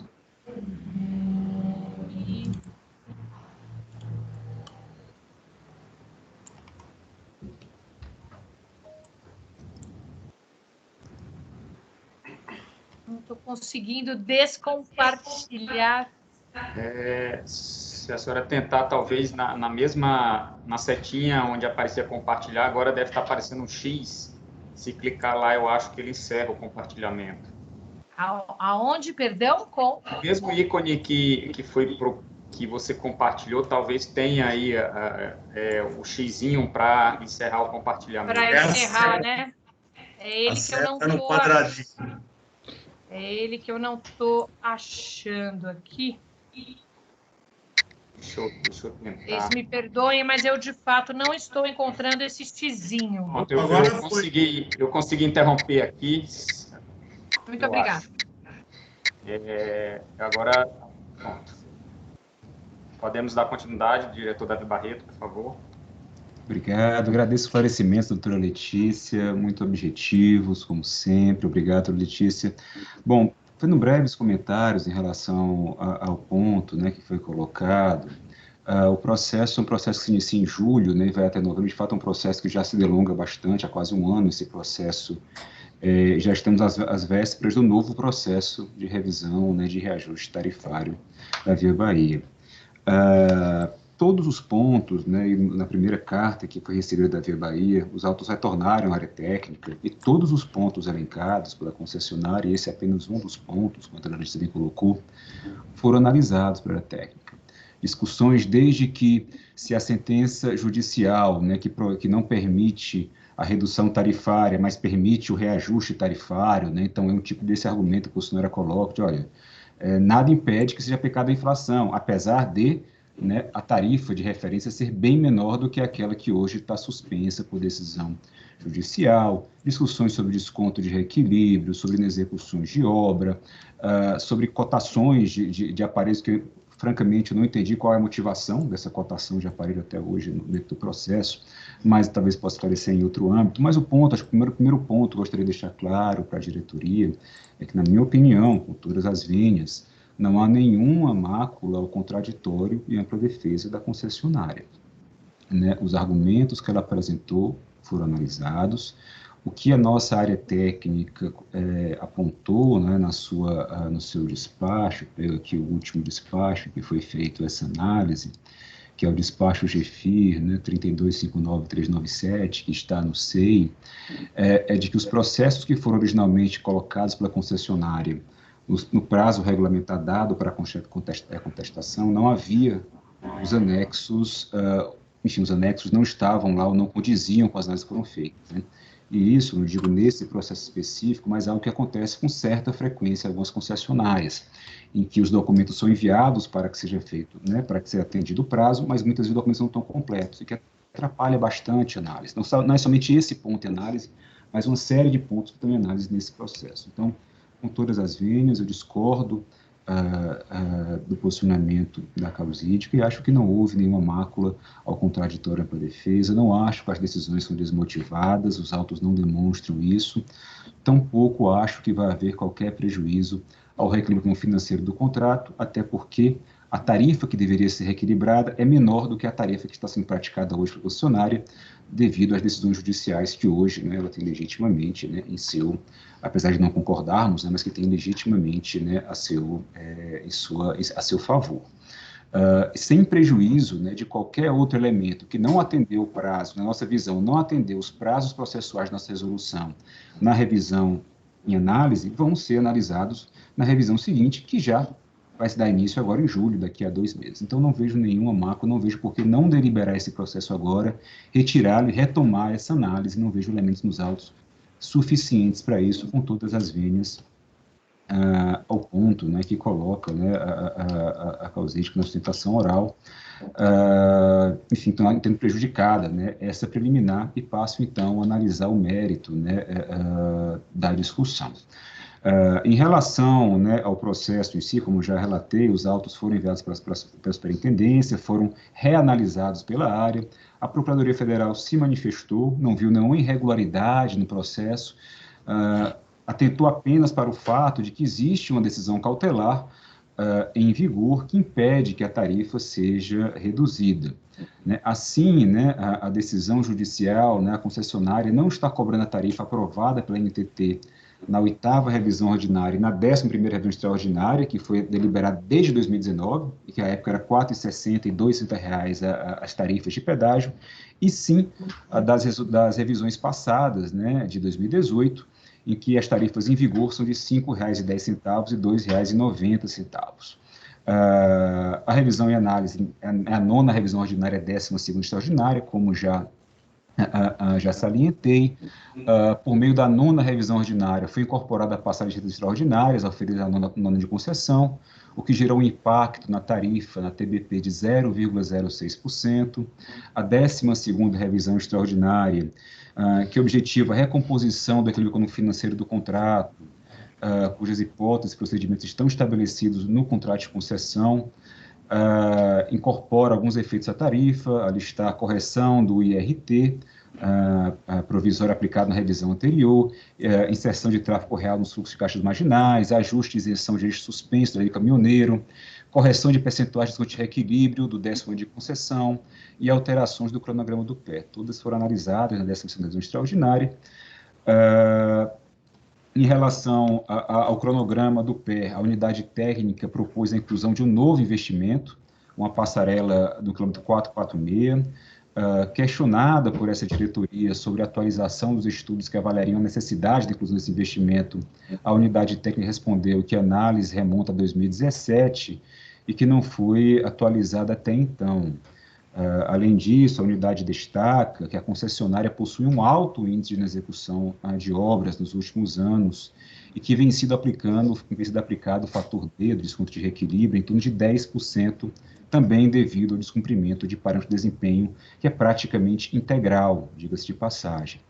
Não estou conseguindo descompartilhar. Se a senhora tentar, talvez, na setinha onde aparecia compartilhar, agora deve estar aparecendo um X. Se clicar lá, eu acho que ele encerra o compartilhamento. Aonde, perdão? O mesmo ícone que você compartilhou, talvez tenha aí o xizinho para encerrar o compartilhamento. Para encerrar, né? É ele que eu não estou... É ele que eu não estou achando aqui. Deixa eu tentar. Eles me perdoem, mas eu, de fato, não estou encontrando esse xizinho. Eu consegui interromper aqui. Muito obrigada. Agora, pronto. Podemos dar continuidade, diretor Davi Barreto, por favor. Obrigado, agradeço o esclarecimento, doutora Letícia, muito objetivos, como sempre. Obrigado, doutora Letícia. Bom, fazendo breves comentários em relação ao ponto, né, que foi colocado, o processo é um processo que se inicia em julho, né, e vai até novembro. De fato, é um processo que já se delonga bastante, há quase um ano esse processo já estamos às vésperas do novo processo de revisão, né, de reajuste tarifário da Via Bahia. Todos os pontos, né, na primeira carta que foi recebida da Via Bahia, os autos retornaram à área técnica e todos os pontos elencados pela concessionária, e esse é apenas um dos pontos, como a jornalista bem colocou, foram analisados pela área técnica. Discussões desde que se a sentença judicial, né, que não permite a redução tarifária, mas permite o reajuste tarifário, né, então é um tipo desse argumento que a senhora coloca, de, olha, nada impede que seja aplicada a inflação, apesar de, né, a tarifa de referência ser bem menor do que aquela que hoje está suspensa por decisão judicial, discussões sobre desconto de reequilíbrio, sobre inexecuções de obra, sobre cotações de aparelhos que, francamente, eu não entendi qual é a motivação dessa cotação de aparelho até hoje dentro do processo, mas talvez possa esclarecer em outro âmbito. Mas o ponto, acho que o primeiro ponto, gostaria de deixar claro para a diretoria, é que, na minha opinião, com todas as vinhas, não há nenhuma mácula ao contraditório e ampla defesa da concessionária, né? Os argumentos que ela apresentou foram analisados, o que a nossa área técnica apontou, né, no seu despacho, pelo que o último despacho que foi feito essa análise, que é o despacho GFIR, né, 3259397, que está no SEI, é de que os processos que foram originalmente colocados pela concessionária no prazo regulamentar dado para a contestação, não havia os anexos, enfim, os anexos não estavam lá ou não condiziam com as análises que foram feitas, né? E isso, não digo nesse processo específico, mas é algo que acontece com certa frequência em algumas concessionárias, em que os documentos são enviados para que seja feito, né, para que seja atendido o prazo, mas muitas vezes os documentos não estão completos, e que atrapalha bastante a análise. Não é somente esse ponto em análise, mas uma série de pontos que estão em análise nesse processo. Então, com todas as vinhas, eu discordo do posicionamento da causídica e acho que não houve nenhuma mácula ao contraditório para a defesa, não acho que as decisões são desmotivadas, os autos não demonstram isso, tampouco acho que vai haver qualquer prejuízo ao reequilíbrio financeiro do contrato, até porque a tarifa que deveria ser reequilibrada é menor do que a tarifa que está sendo praticada hoje pela concessionária, devido às decisões judiciais que hoje, né, ela tem legitimamente, né, em seu, apesar de não concordarmos, né, mas que tem legitimamente, né, a seu favor. Sem prejuízo, né, de qualquer outro elemento que não atendeu o prazo, na nossa visão, não atendeu os prazos processuais da nossa resolução na revisão em análise, vão ser analisados na revisão seguinte, que já vai se dar início agora em julho, daqui a 2 meses. Então, não vejo nenhuma mácula, não vejo por que não deliberar esse processo agora, retirá-lo e retomar essa análise, não vejo elementos nos autos suficientes para isso, com todas as vinhas ao ponto, né, que coloca, né, a causídica na sustentação oral, enfim, tendo prejudicada, né, essa preliminar, e passo, então, a analisar o mérito, né, da discussão. Em relação, né, ao processo em si, como já relatei, os autos foram enviados para a superintendência, foram reanalisados pela área, a Procuradoria Federal se manifestou, não viu nenhuma irregularidade no processo, atentou apenas para o fato de que existe uma decisão cautelar em vigor que impede que a tarifa seja reduzida, né? Assim, né, a decisão judicial, né, a concessionária não está cobrando a tarifa aprovada pela NTT na 8ª revisão ordinária e na 11ª revisão extraordinária, que foi deliberada desde 2019, e que à época era R$ 4,60 e R$ 2,60 as tarifas de pedágio, e sim das revisões passadas, né, de 2018, em que as tarifas em vigor são de R$ 5,10 e R$ 2,90. A revisão em análise é a 9ª revisão ordinária, a 12ª extraordinária, como já salientei. Por meio da 9ª revisão ordinária, foi incorporada a passagem de redes extraordinárias, oferida à 9ª de concessão, o que gerou um impacto na tarifa, na TBP, de 0,06%. A 12ª revisão extraordinária, que objetiva a recomposição do equilíbrio financeiro do contrato, cujas hipóteses e procedimentos estão estabelecidos no contrato de concessão, incorpora alguns efeitos à tarifa, ali está a correção do IRT, provisório aplicado na revisão anterior, inserção de tráfego real nos fluxos de caixas marginais, ajuste de isenção de registro suspenso da lei caminhoneiro, correção de percentuais de desconto de reequilíbrio do 10º ano de concessão e alterações do cronograma do PE. Todas foram analisadas na 12ª revisão extraordinária. Em relação ao cronograma do PER, a unidade técnica propôs a inclusão de um novo investimento, uma passarela do quilômetro 446, questionada por essa diretoria sobre a atualização dos estudos que avaliariam a necessidade de inclusão desse investimento. A unidade técnica respondeu que a análise remonta a 2017 e que não foi atualizada até então. Além disso, a unidade destaca que a concessionária possui um alto índice na execução de obras nos últimos anos e que vem sido aplicado o fator D do desconto de reequilíbrio em torno de 10%, também devido ao descumprimento de parâmetro de desempenho, que é praticamente integral, diga-se de passagem.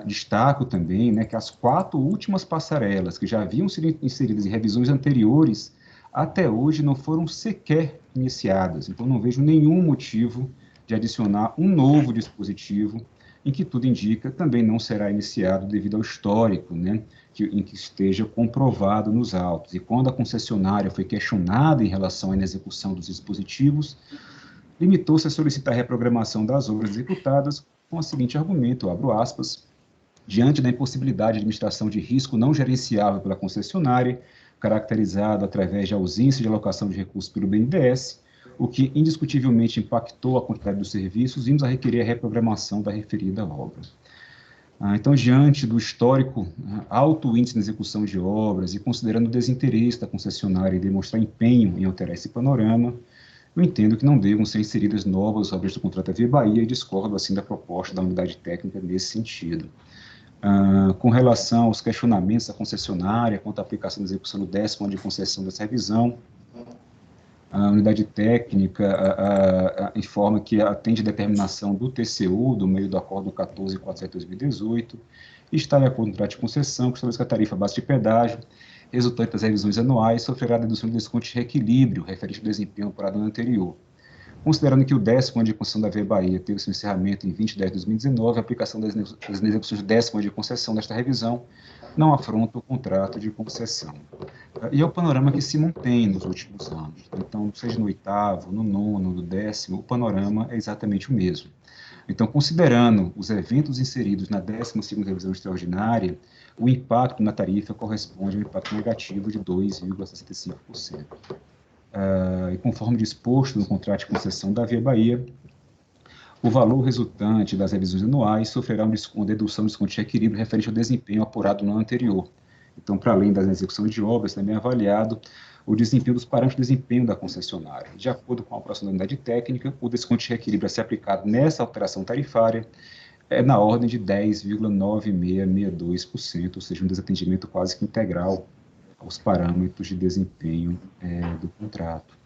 Destaco também que as 4 últimas passarelas que já haviam sido inseridas em revisões anteriores até hoje não foram sequer iniciadas, então não vejo nenhum motivo de adicionar um novo dispositivo, em que tudo indica também não será iniciado devido ao histórico, em que esteja comprovado nos autos. E quando a concessionária foi questionada em relação à inexecução dos dispositivos, limitou-se a solicitar a reprogramação das obras executadas com o seguinte argumento, abro aspas, diante da impossibilidade de administração de risco não gerenciável pela concessionária, caracterizado através de ausência de alocação de recursos pelo BNDES, o que indiscutivelmente impactou a quantidade dos serviços, vimos a requerer a reprogramação da referida obra. Então, diante do histórico alto índice na execução de obras e considerando o desinteresse da concessionária em demonstrar empenho em alterar esse panorama, eu entendo que não devam ser inseridas novas obras do contrato da Via Bahia e discordo, assim, da proposta da unidade técnica nesse sentido. Com relação aos questionamentos da concessionária quanto à aplicação da execução do 10º ano de concessão dessa revisão, a unidade técnica informa que atende a determinação do TCU, do meio do acordo 1447/2018, e está em acordo com o contrato de concessão, que estabelece que a tarifa base de pedágio, resultante das revisões anuais, sofrerá dedução de desconto de reequilíbrio referente ao desempenho para o ano anterior. Considerando que o 10º ano de concessão da Via Bahia teve seu encerramento em 20/10/2019, a aplicação das execuções do 10º ano de concessão desta revisão não afronta o contrato de concessão. E é o panorama que se mantém nos últimos anos. Então, seja no 8º, no 9º, no 10º, o panorama é exatamente o mesmo. Então, considerando os eventos inseridos na 12ª revisão extraordinária, o impacto na tarifa corresponde a um impacto negativo de 2,65%. E conforme disposto no contrato de concessão da Via Bahia, o valor resultante das revisões anuais sofrerá uma dedução de desconto de equilíbrio referente ao desempenho apurado no ano anterior. Então, para além da execução de obras, também é avaliado o desempenho dos parâmetros de desempenho da concessionária. De acordo com a aprovação da unidade técnica, o desconto de reequilíbrio a ser aplicado nessa alteração tarifária é na ordem de 10,9662%, ou seja, um desatendimento quase que integral aos parâmetros de desempenho do contrato.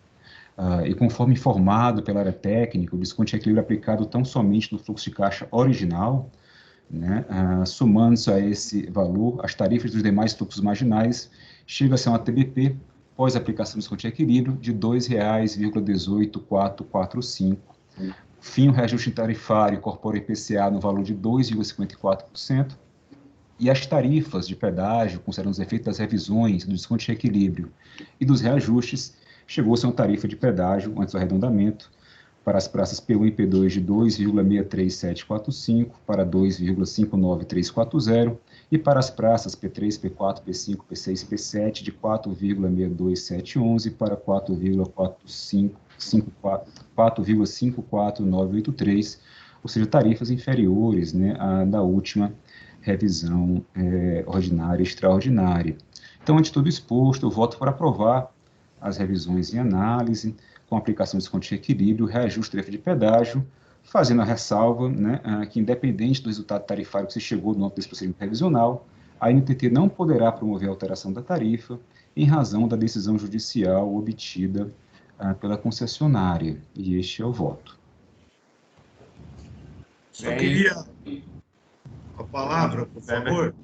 E conforme informado pela área técnica, o desconto de equilíbrio é aplicado tão somente no fluxo de caixa original, somando-se a esse valor, as tarifas dos demais fluxos marginais chega a ser uma TBP, pós aplicação do desconto de equilíbrio, de R$ 2,18445. Fim, o reajuste tarifário incorpora IPCA no valor de 2,54%, e as tarifas de pedágio, considerando os efeitos das revisões, do desconto de reequilíbrio e dos reajustes, chegou-se a uma tarifa de pedágio, antes do arredondamento, para as praças P1 e P2 de 2,63745 para 2,59340, e para as praças P3, P4, P5, P6 e P7 de 4,62711 para 4,54983, ou seja, tarifas inferiores à da última revisão ordinária e extraordinária. Então, ante tudo exposto, eu voto por aprovar as revisões em análise, com aplicação de desconto de equilíbrio, reajuste da tarifa de pedágio, fazendo a ressalva que, independente do resultado tarifário que se chegou no âmbito desse procedimento revisional, a NTT não poderá promover a alteração da tarifa em razão da decisão judicial obtida pela concessionária. E este é o voto. Só queria a palavra, por favor.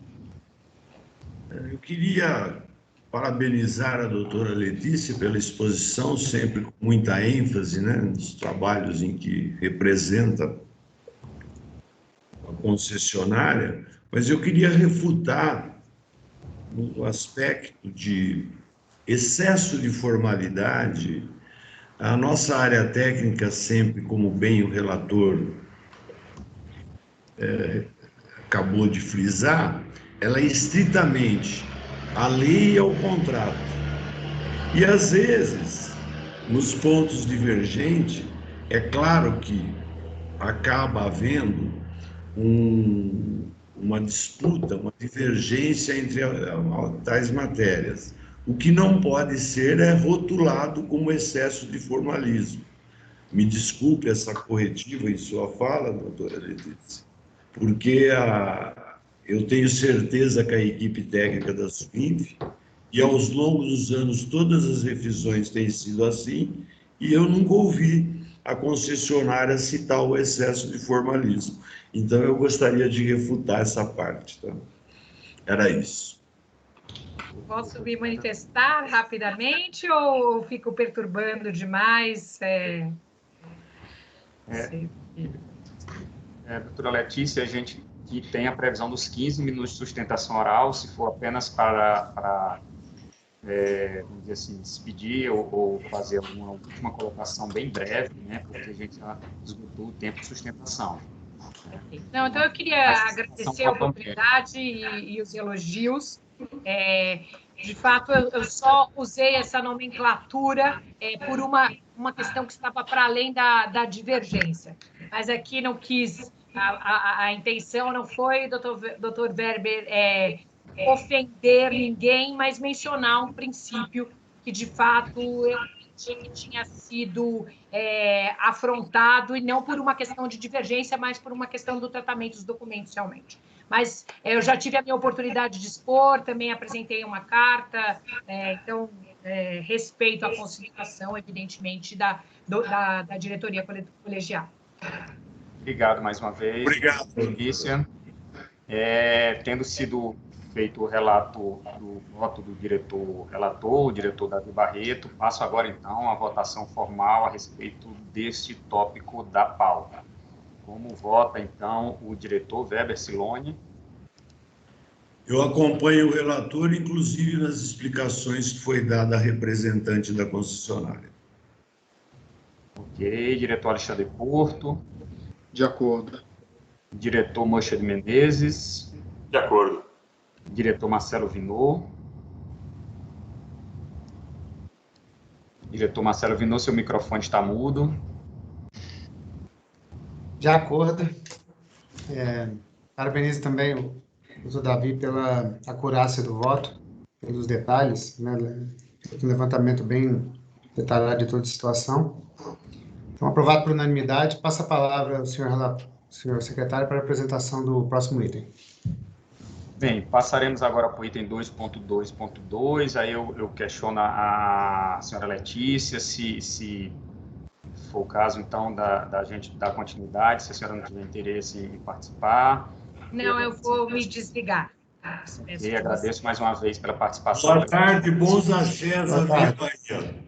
Eu queria parabenizar a doutora Letícia pela exposição, sempre com muita ênfase nos trabalhos em que representa a concessionária, mas eu queria refutar no aspecto de excesso de formalidade. A nossa área técnica, sempre, como bem o relator acabou de frisar, ela é estritamente a lei e ao contrato. E, às vezes, nos pontos divergentes, é claro que acaba havendo uma disputa, uma divergência entre tais matérias. O que não pode ser é rotulado como excesso de formalismo. Me desculpe essa corretiva em sua fala, doutora Letícia, porque eu tenho certeza que a equipe técnica da SUINF, e aos longos dos anos todas as revisões têm sido assim, e eu nunca ouvi a concessionária citar o excesso de formalismo. Então, eu gostaria de refutar essa parte. Tá? Era isso. Posso me manifestar rapidamente ou fico perturbando demais? Doutora Letícia, a gente que tem a previsão dos 15 minutos de sustentação oral, se for apenas para vamos dizer assim, despedir ou fazer uma última colocação bem breve, né, porque a gente já esgotou o tempo de sustentação. Não, então eu queria agradecer a oportunidade e os elogios. De fato, eu só usei essa nomenclatura por uma questão que estava para além da divergência. Mas aqui não quis, a intenção não foi, doutor Weber, ofender ninguém, mas mencionar um princípio que, de fato, eu entendi que tinha sido afrontado, e não por uma questão de divergência, mas por uma questão do tratamento dos documentos, realmente. Mas eu já tive a minha oportunidade de expor, também apresentei uma carta, então, respeito à consideração, evidentemente, da diretoria colegial. Obrigado mais uma vez. Obrigado. Letícia. Tendo sido feito o relato do voto do diretor relator, o diretor Davi Barreto, passo agora, então, a votação formal a respeito deste tópico da pauta. Como vota, então, o diretor Weber Siloni? Eu acompanho o relator, inclusive nas explicações que foi dada à representante da concessionária. Ok. Diretor Alexandre Porto? De acordo. Diretor Mocha de Menezes? De acordo. Diretor Marcelo Vinot? Diretor Marcelo Vinot, seu microfone está mudo. De acordo. Parabenizo também o doutor Davi pela acurácia do voto, pelos detalhes, né? Um levantamento bem detalhado de toda a situação. Então, aprovado por unanimidade, passa a palavra ao senhor secretário para a apresentação do próximo item. Bem, passaremos agora para o item 2.2.2, aí eu questiono a senhora Letícia, se for o caso, então, da gente dar continuidade, se a senhora não tiver interesse em participar. Não, eu vou me desligar. E agradeço mais uma vez pela participação. Boa tarde, bons axés à Bahia.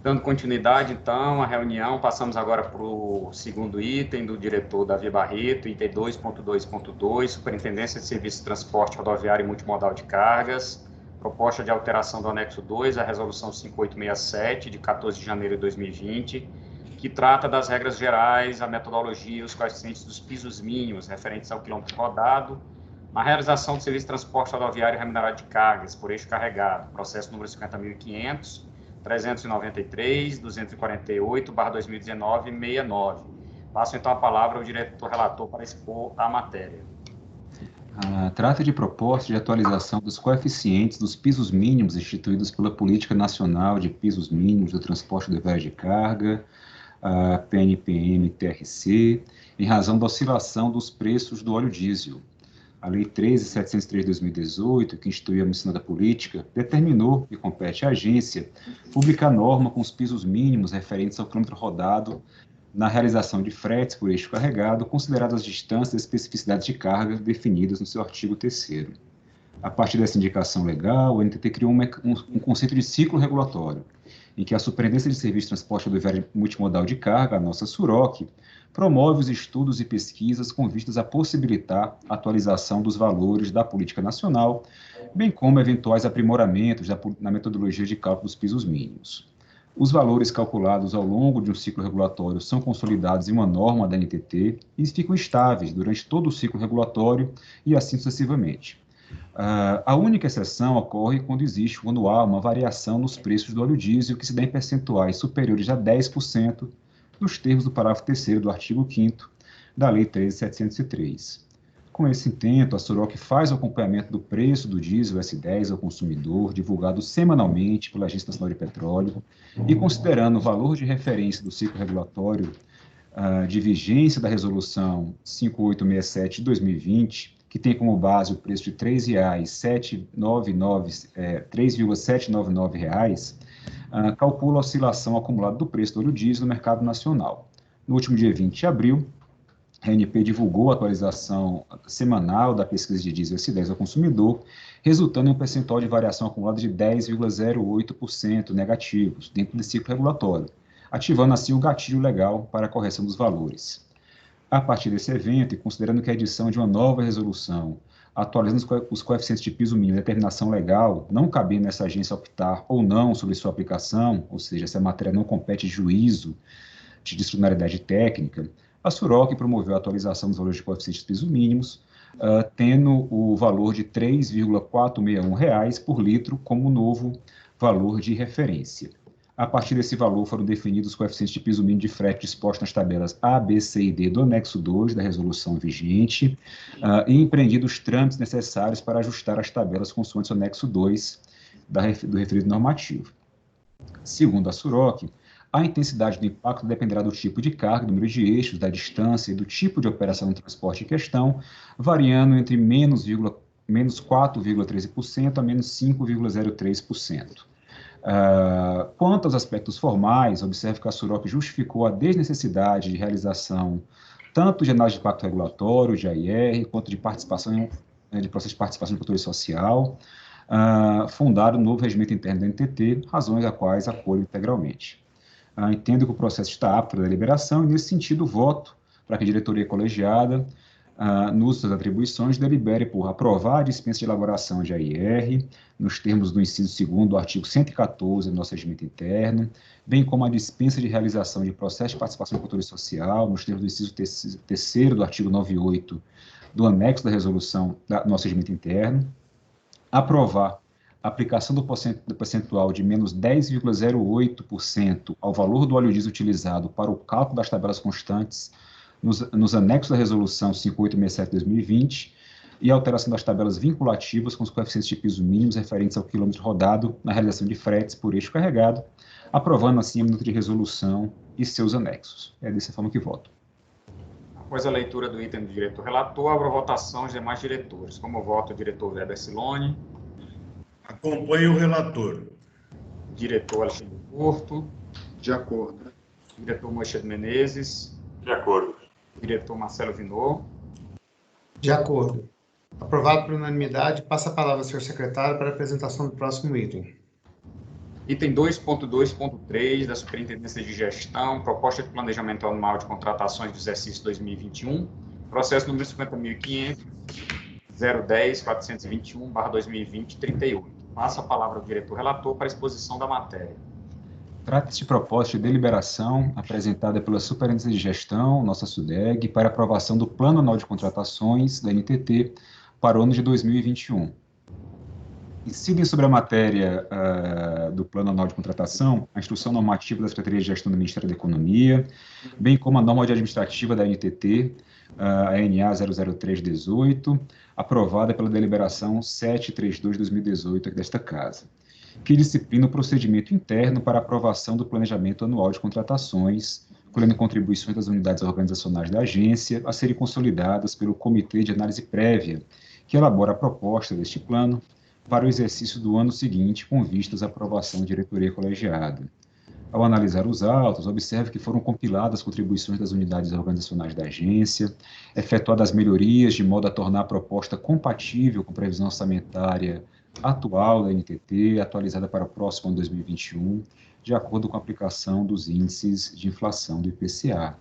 Dando continuidade, então, à reunião, passamos agora para o segundo item do diretor Davi Barreto, item 2.2.2, Superintendência de Serviços de Transporte Rodoviário e Multimodal de Cargas, proposta de alteração do anexo 2 à Resolução 5867, de 14 de janeiro de 2020, que trata das regras gerais, a metodologia e os coeficientes dos pisos mínimos referentes ao quilômetro rodado, na realização do serviço de transporte rodoviário remunerado de cargas por eixo carregado, processo número 50.500, 393, 248/2019, 69. Passo, então, a palavra ao diretor relator para expor a matéria. Trata de proposta de atualização dos coeficientes dos pisos mínimos instituídos pela Política Nacional de Pisos Mínimos do Transporte Rodoviário de Carga, a PNPM-TRC, em razão da oscilação dos preços do óleo diesel. A Lei 13.703 de 2018, que instituiu a missão da política, determinou que compete à agência publicar norma com os pisos mínimos referentes ao quilômetro rodado na realização de fretes por eixo carregado, consideradas as distâncias e especificidades de carga definidas no seu artigo 3º. A partir dessa indicação legal, o NTT criou um conceito de ciclo regulatório, em que a Superintendência de Serviços de Transporte Rodoviário Multimodal de Carga, a nossa SUROC, promove os estudos e pesquisas com vistas a possibilitar a atualização dos valores da política nacional, bem como eventuais aprimoramentos na metodologia de cálculo dos pisos mínimos. Os valores calculados ao longo de um ciclo regulatório são consolidados em uma norma da NTT e ficam estáveis durante todo o ciclo regulatório e assim sucessivamente. A única exceção ocorre quando há uma variação nos preços do óleo diesel que se dá em percentuais superiores a 10% nos termos do parágrafo 3º do artigo 5º da Lei 13.703. Com esse intento, a Suroc faz o acompanhamento do preço do diesel S10 ao consumidor, divulgado semanalmente pela Agência Nacional de Petróleo, e considerando o valor de referência do ciclo regulatório de vigência da Resolução 5867 de 2020, que tem como base o preço de R$ 3,799, calcula a oscilação acumulada do preço do óleo diesel no mercado nacional. No último dia 20 de abril, a ANP divulgou a atualização semanal da pesquisa de diesel S10 ao consumidor, resultando em um percentual de variação acumulada de 10,08% negativos dentro do ciclo regulatório, ativando assim o gatilho legal para a correção dos valores. A partir desse evento, e considerando que a edição de uma nova resolução, atualizando os coeficientes de piso mínimo e determinação legal, não cabendo nessa agência optar ou não sobre sua aplicação, ou seja, se a matéria não compete juízo de disciplinaridade técnica, a Suroc promoveu a atualização dos valores de coeficientes de piso mínimos, tendo o valor de R$ 3,461 por litro como novo valor de referência. A partir desse valor foram definidos os coeficientes de piso mínimo de frete dispostos nas tabelas A, B, C e D do anexo 2 da resolução vigente e empreendidos os trâmites necessários para ajustar as tabelas consoante o anexo 2 do referido normativo. Segundo a Suroc, a intensidade do impacto dependerá do tipo de carga, do número de eixos, da distância e do tipo de operação do transporte em questão, variando entre menos 4,13% a menos 5,03%. Quanto aos aspectos formais, observe que a Suroc justificou a desnecessidade de realização tanto de análise de impacto regulatório, de AIR, quanto de participação, de processo de participação de controle social, fundado o novo regimento interno da NTT, razões a quais acolho integralmente. Entendo que o processo está apto para deliberação e, nesse sentido, voto para que a diretoria colegiada, no uso das atribuições, delibere por aprovar a dispensa de elaboração de AIR, nos termos do inciso 2º do artigo 114 do nosso regimento interno, bem como a dispensa de realização de processo de participação de controle social, nos termos do inciso 3º do artigo 98 do anexo da resolução do nosso regimento interno, aprovar a aplicação do percentual de menos 10,08% ao valor do óleo diesel utilizado para o cálculo das tabelas constantes nos anexos da resolução 5867 de 2020 e a alteração das tabelas vinculativas com os coeficientes de piso mínimos referentes ao quilômetro rodado na realização de fretes por eixo carregado, aprovando assim a minuta de resolução e seus anexos. É dessa forma que voto. Após a leitura do item do diretor relator, abro a votação os demais diretores. Como voto o diretor Weber Siloni. Acompanhe o relator. Diretor Alexandre Porto. De acordo. Diretor Moisés Menezes. De acordo. Diretor Marcelo Vinot. De acordo. Aprovado por unanimidade, passa a palavra ao senhor secretário para a apresentação do próximo item. Item 2.2.3 da Superintendência de Gestão, proposta de planejamento anual de contratações do exercício 2021, processo número 50.500.010.421/2020, 38. Passa a palavra ao diretor relator para a exposição da matéria. Trata-se de proposta de deliberação apresentada pela Superintendência de Gestão, nossa SUDEG, para aprovação do Plano Anual de Contratações da NTT para o ano de 2021. Incidem sobre a matéria do Plano Anual de Contratação a Instrução Normativa da Secretaria de Gestão do Ministério da Economia, bem como a norma administrativa da NTT, a NA 00318, aprovada pela deliberação 732/2018 desta Casa, que disciplina o procedimento interno para aprovação do Planejamento Anual de Contratações, colhendo contribuições das unidades organizacionais da agência a serem consolidadas pelo Comitê de Análise Prévia, que elabora a proposta deste plano para o exercício do ano seguinte, com vistas à aprovação da diretoria colegiada. Ao analisar os autos, observe que foram compiladas contribuições das unidades organizacionais da agência, efetuadas melhorias de modo a tornar a proposta compatível com a previsão orçamentária atual da NTT, atualizada para o próximo ano 2021, de acordo com a aplicação dos índices de inflação do IPCA.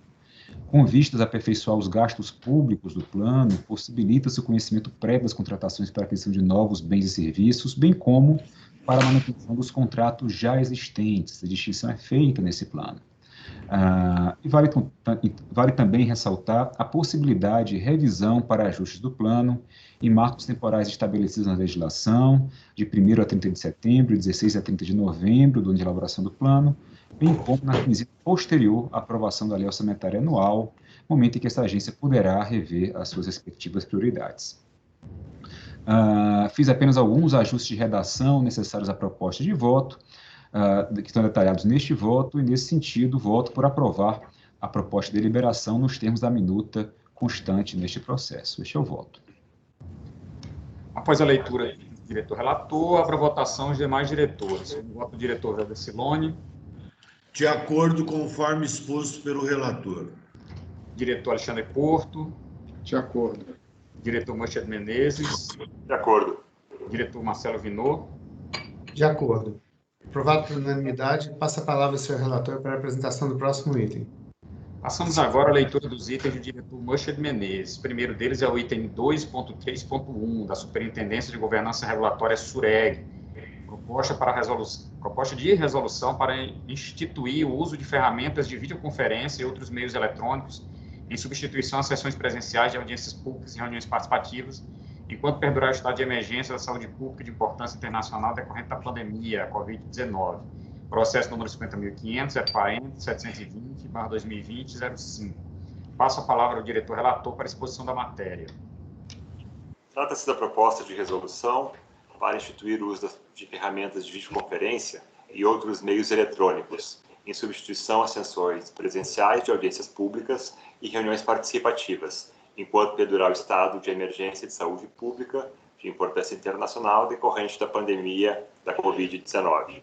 Com vistas a aperfeiçoar os gastos públicos do plano, possibilita-se o conhecimento prévio das contratações para a aquisição de novos bens e serviços, bem como para a manutenção dos contratos já existentes. A distinção é feita nesse plano. E vale também ressaltar a possibilidade de revisão para ajustes do plano em marcos temporais estabelecidos na legislação, de 1º a 30 de setembro, 16 a 30 de novembro, do ano de elaboração do plano, bem como na visita posterior à aprovação da lei orçamentária anual, momento em que essa agência poderá rever as suas respectivas prioridades. Fiz apenas alguns ajustes de redação necessários à proposta de voto, que estão detalhados neste voto, e, nesse sentido, voto por aprovar a proposta de deliberação nos termos da minuta constante neste processo. Este é o voto. Após a leitura do diretor-relator, abro a votação os demais diretores. O voto do diretor Weber Siloni. De acordo, conforme exposto pelo relator. Diretor Alexandre Porto. De acordo. Diretor Moisés Menezes. De acordo. Diretor Marcelo Vinot. De acordo. Aprovado por unanimidade, passa a palavra ao senhor relator para a apresentação do próximo item. Passamos agora à leitura dos itens do diretor Moisés Menezes. O primeiro deles é o item 2.3.1 da Superintendência de Governança Regulatória SUREG. Proposta de resolução para instituir o uso de ferramentas de videoconferência e outros meios eletrônicos em substituição a sessões presenciais de audiências públicas e reuniões participativas, enquanto perdurar o estado de emergência da saúde pública de importância internacional decorrente da pandemia, a Covid-19. Processo número 50.500, EPAEM 720/2020-05. Passo a palavra ao diretor relator para a exposição da matéria. Trata-se da proposta de resolução para instituir o uso de ferramentas de videoconferência e outros meios eletrônicos, em substituição a sessões presenciais de audiências públicas e reuniões participativas, enquanto perdurar o estado de emergência de saúde pública de importância internacional decorrente da pandemia da Covid-19.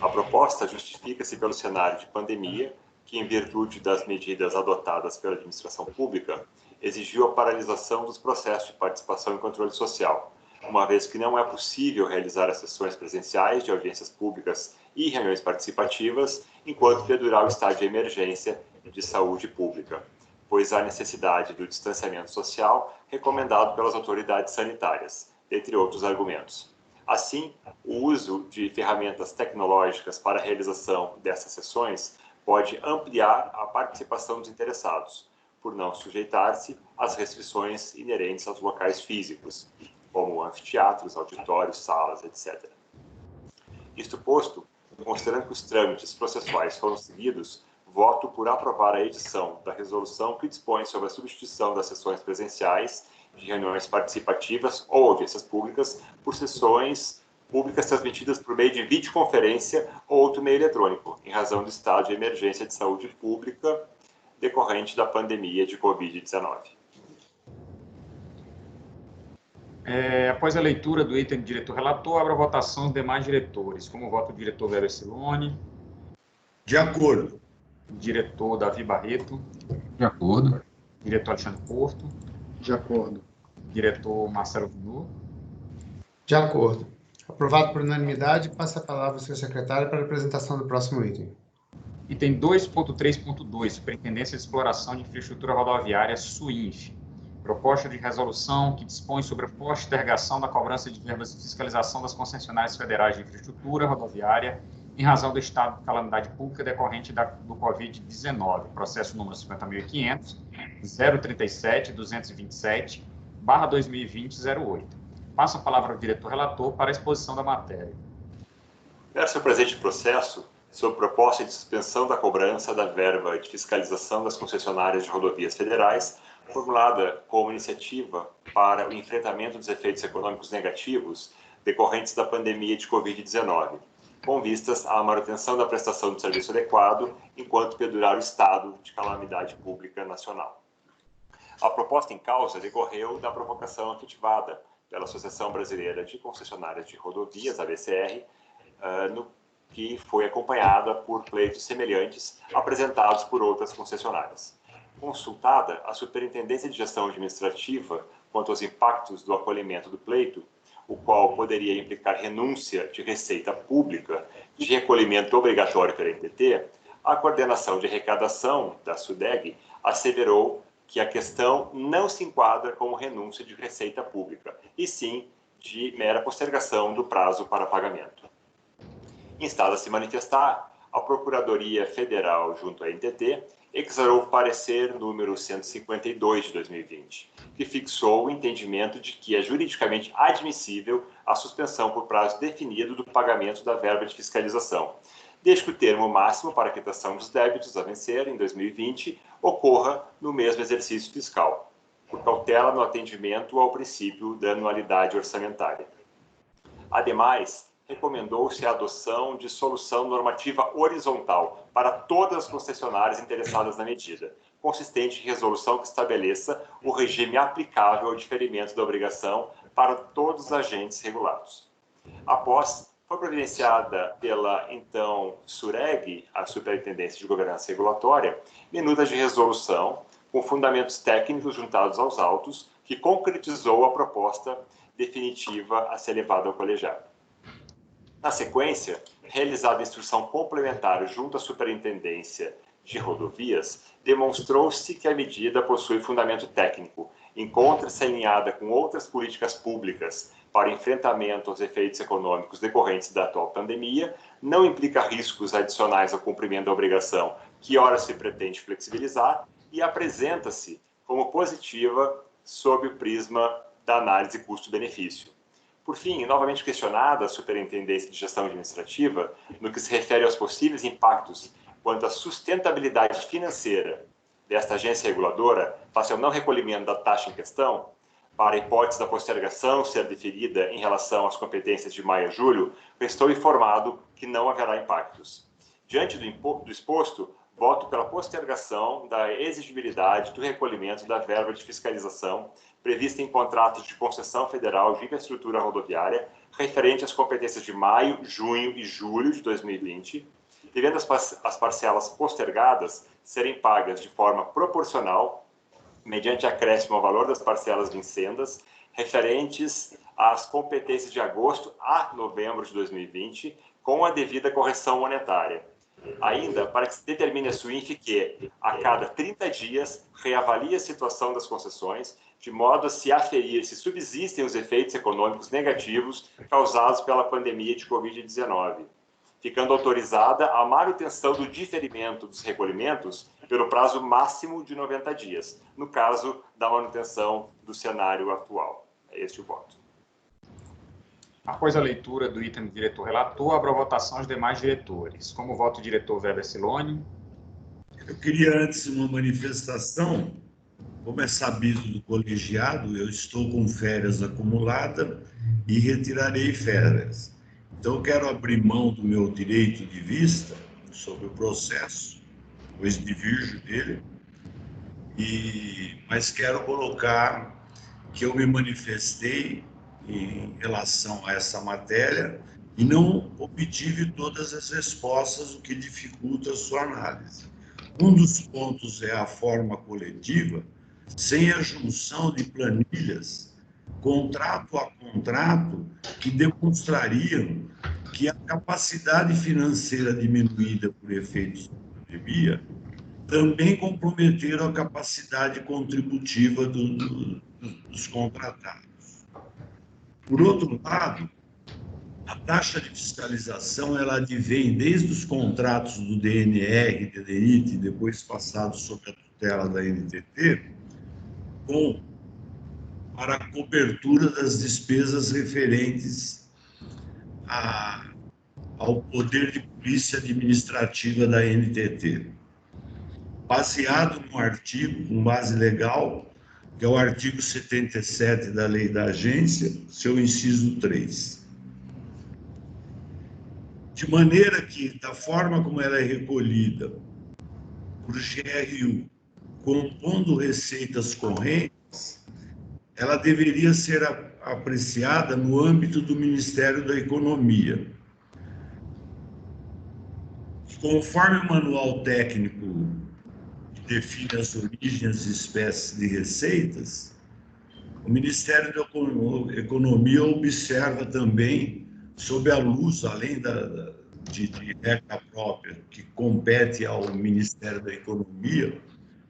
A proposta justifica-se pelo cenário de pandemia, que, em virtude das medidas adotadas pela administração pública, exigiu a paralisação dos processos de participação e controle social, uma vez que não é possível realizar as sessões presenciais de audiências públicas e reuniões participativas enquanto perdurar o estado de emergência de saúde pública, pois há necessidade do distanciamento social recomendado pelas autoridades sanitárias, entre outros argumentos. Assim, o uso de ferramentas tecnológicas para a realização dessas sessões pode ampliar a participação dos interessados, por não sujeitar-se às restrições inerentes aos locais físicos, como anfiteatros, auditórios, salas, etc. Isto posto, considerando que os trâmites processuais foram seguidos, voto por aprovar a edição da resolução que dispõe sobre a substituição das sessões presenciais de reuniões participativas ou audiências públicas por sessões públicas transmitidas por meio de videoconferência ou outro meio eletrônico, em razão do estado de emergência de saúde pública decorrente da pandemia de Covid-19. Após a leitura do item do diretor-relator, abro a votação dos demais diretores. Como voto o diretor Weber Siloni. De acordo. Diretor Davi Barreto. De acordo. Diretor Alexandre Porto. De acordo. Diretor Marcelo Vinot. De acordo. Aprovado por unanimidade, passa a palavra ao senhor secretário para a apresentação do próximo item. Item 2.3.2, Superintendência de Exploração de Infraestrutura Rodoviária, SUINF. Proposta de resolução que dispõe sobre a postergação da cobrança de verbas de fiscalização das concessionárias federais de infraestrutura rodoviária em razão do estado de calamidade pública decorrente do Covid-19. Processo número 50.500, 037-227/2020-08. Passo a palavra ao diretor-relator para a exposição da matéria. Verso o presente processo sobre proposta de suspensão da cobrança da verba de fiscalização das concessionárias de rodovias federais, formulada como iniciativa para o enfrentamento dos efeitos econômicos negativos decorrentes da pandemia de Covid-19, com vistas à manutenção da prestação de serviço adequado enquanto perdurar o estado de calamidade pública nacional. A proposta em causa decorreu da provocação efetivada pela Associação Brasileira de Concessionárias de Rodovias, ABCR, que foi acompanhada por pleitos semelhantes apresentados por outras concessionárias. Consultada a Superintendência de Gestão Administrativa quanto aos impactos do acolhimento do pleito, o qual poderia implicar renúncia de receita pública de recolhimento obrigatório pela NTT, a coordenação de arrecadação da SUDEG asseverou que a questão não se enquadra como renúncia de receita pública, e sim de mera postergação do prazo para pagamento. Instada a se manifestar, a Procuradoria Federal junto à NTT exarou o parecer número 152 de 2020, que fixou o entendimento de que é juridicamente admissível a suspensão por prazo definido do pagamento da verba de fiscalização, desde que o termo máximo para a quitação dos débitos a vencer em 2020 ocorra no mesmo exercício fiscal, por cautela no atendimento ao princípio da anualidade orçamentária. Ademais, recomendou-se a adoção de solução normativa horizontal para todas as concessionárias interessadas na medida, consistente em resolução que estabeleça o regime aplicável ao diferimento da obrigação para todos os agentes regulados. Após, foi providenciada pela, então, SUREG, a Superintendência de Governança Regulatória, minuta de resolução com fundamentos técnicos juntados aos autos, que concretizou a proposta definitiva a ser levada ao colegiado. Na sequência, realizada a instrução complementar junto à Superintendência de Rodovias, demonstrou-se que a medida possui fundamento técnico, encontra-se alinhada com outras políticas públicas para enfrentamento aos efeitos econômicos decorrentes da atual pandemia, não implica riscos adicionais ao cumprimento da obrigação que ora se pretende flexibilizar e apresenta-se como positiva sob o prisma da análise custo-benefício. Por fim, novamente questionada a Superintendência de Gestão Administrativa no que se refere aos possíveis impactos quanto à sustentabilidade financeira desta agência reguladora face ao não recolhimento da taxa em questão, para a hipótese da postergação ser deferida em relação às competências de maio a julho, estou informado que não haverá impactos. Diante do exposto, voto pela postergação da exigibilidade do recolhimento da verba de fiscalização prevista em contratos de concessão federal de infraestrutura rodoviária referente às competências de maio, junho e julho de 2020, devendo as parcelas postergadas serem pagas de forma proporcional, mediante acréscimo ao valor das parcelas vincendas, referentes às competências de agosto a novembro de 2020, com a devida correção monetária. Ainda, para que se determine a SUINF que, a cada 30 dias, reavalie a situação das concessões, de modo a se aferir se subsistem os efeitos econômicos negativos causados pela pandemia de Covid-19, ficando autorizada a manutenção do diferimento dos recolhimentos pelo prazo máximo de 90 dias, no caso da manutenção do cenário atual. É este o voto. Após a leitura do item do diretor-relator, abro a votação os demais diretores. Como voto o diretor Weber Siloni? Eu queria, antes, uma manifestação. Como é sabido do colegiado, eu estou com férias acumuladas e retirarei férias. Então, eu quero abrir mão do meu direito de vista sobre o processo, pois divirjo dele, mas quero colocar que eu me manifestei em relação a essa matéria e não obtive todas as respostas, o que dificulta a sua análise. Um dos pontos é a forma coletiva, sem a junção de planilhas, contrato a contrato, que demonstrariam que a capacidade financeira diminuída por efeitos da pandemia também comprometeram a capacidade contributiva dos contratados. Por outro lado, a taxa de fiscalização ela advém desde os contratos do DNR, DDIT, depois passados sob a tutela da NTT, para a cobertura das despesas referentes ao poder de polícia administrativa da NTT, baseado num artigo, com base legal, que é o artigo 77 da Lei da Agência, seu inciso 3. De maneira que, da forma como ela é recolhida por GRU, compondo receitas correntes, ela deveria ser apreciada no âmbito do Ministério da Economia. Conforme o manual técnico que define as origens e espécies de receitas, o Ministério da Economia observa também, sob a luz, além de regra própria, que compete ao Ministério da Economia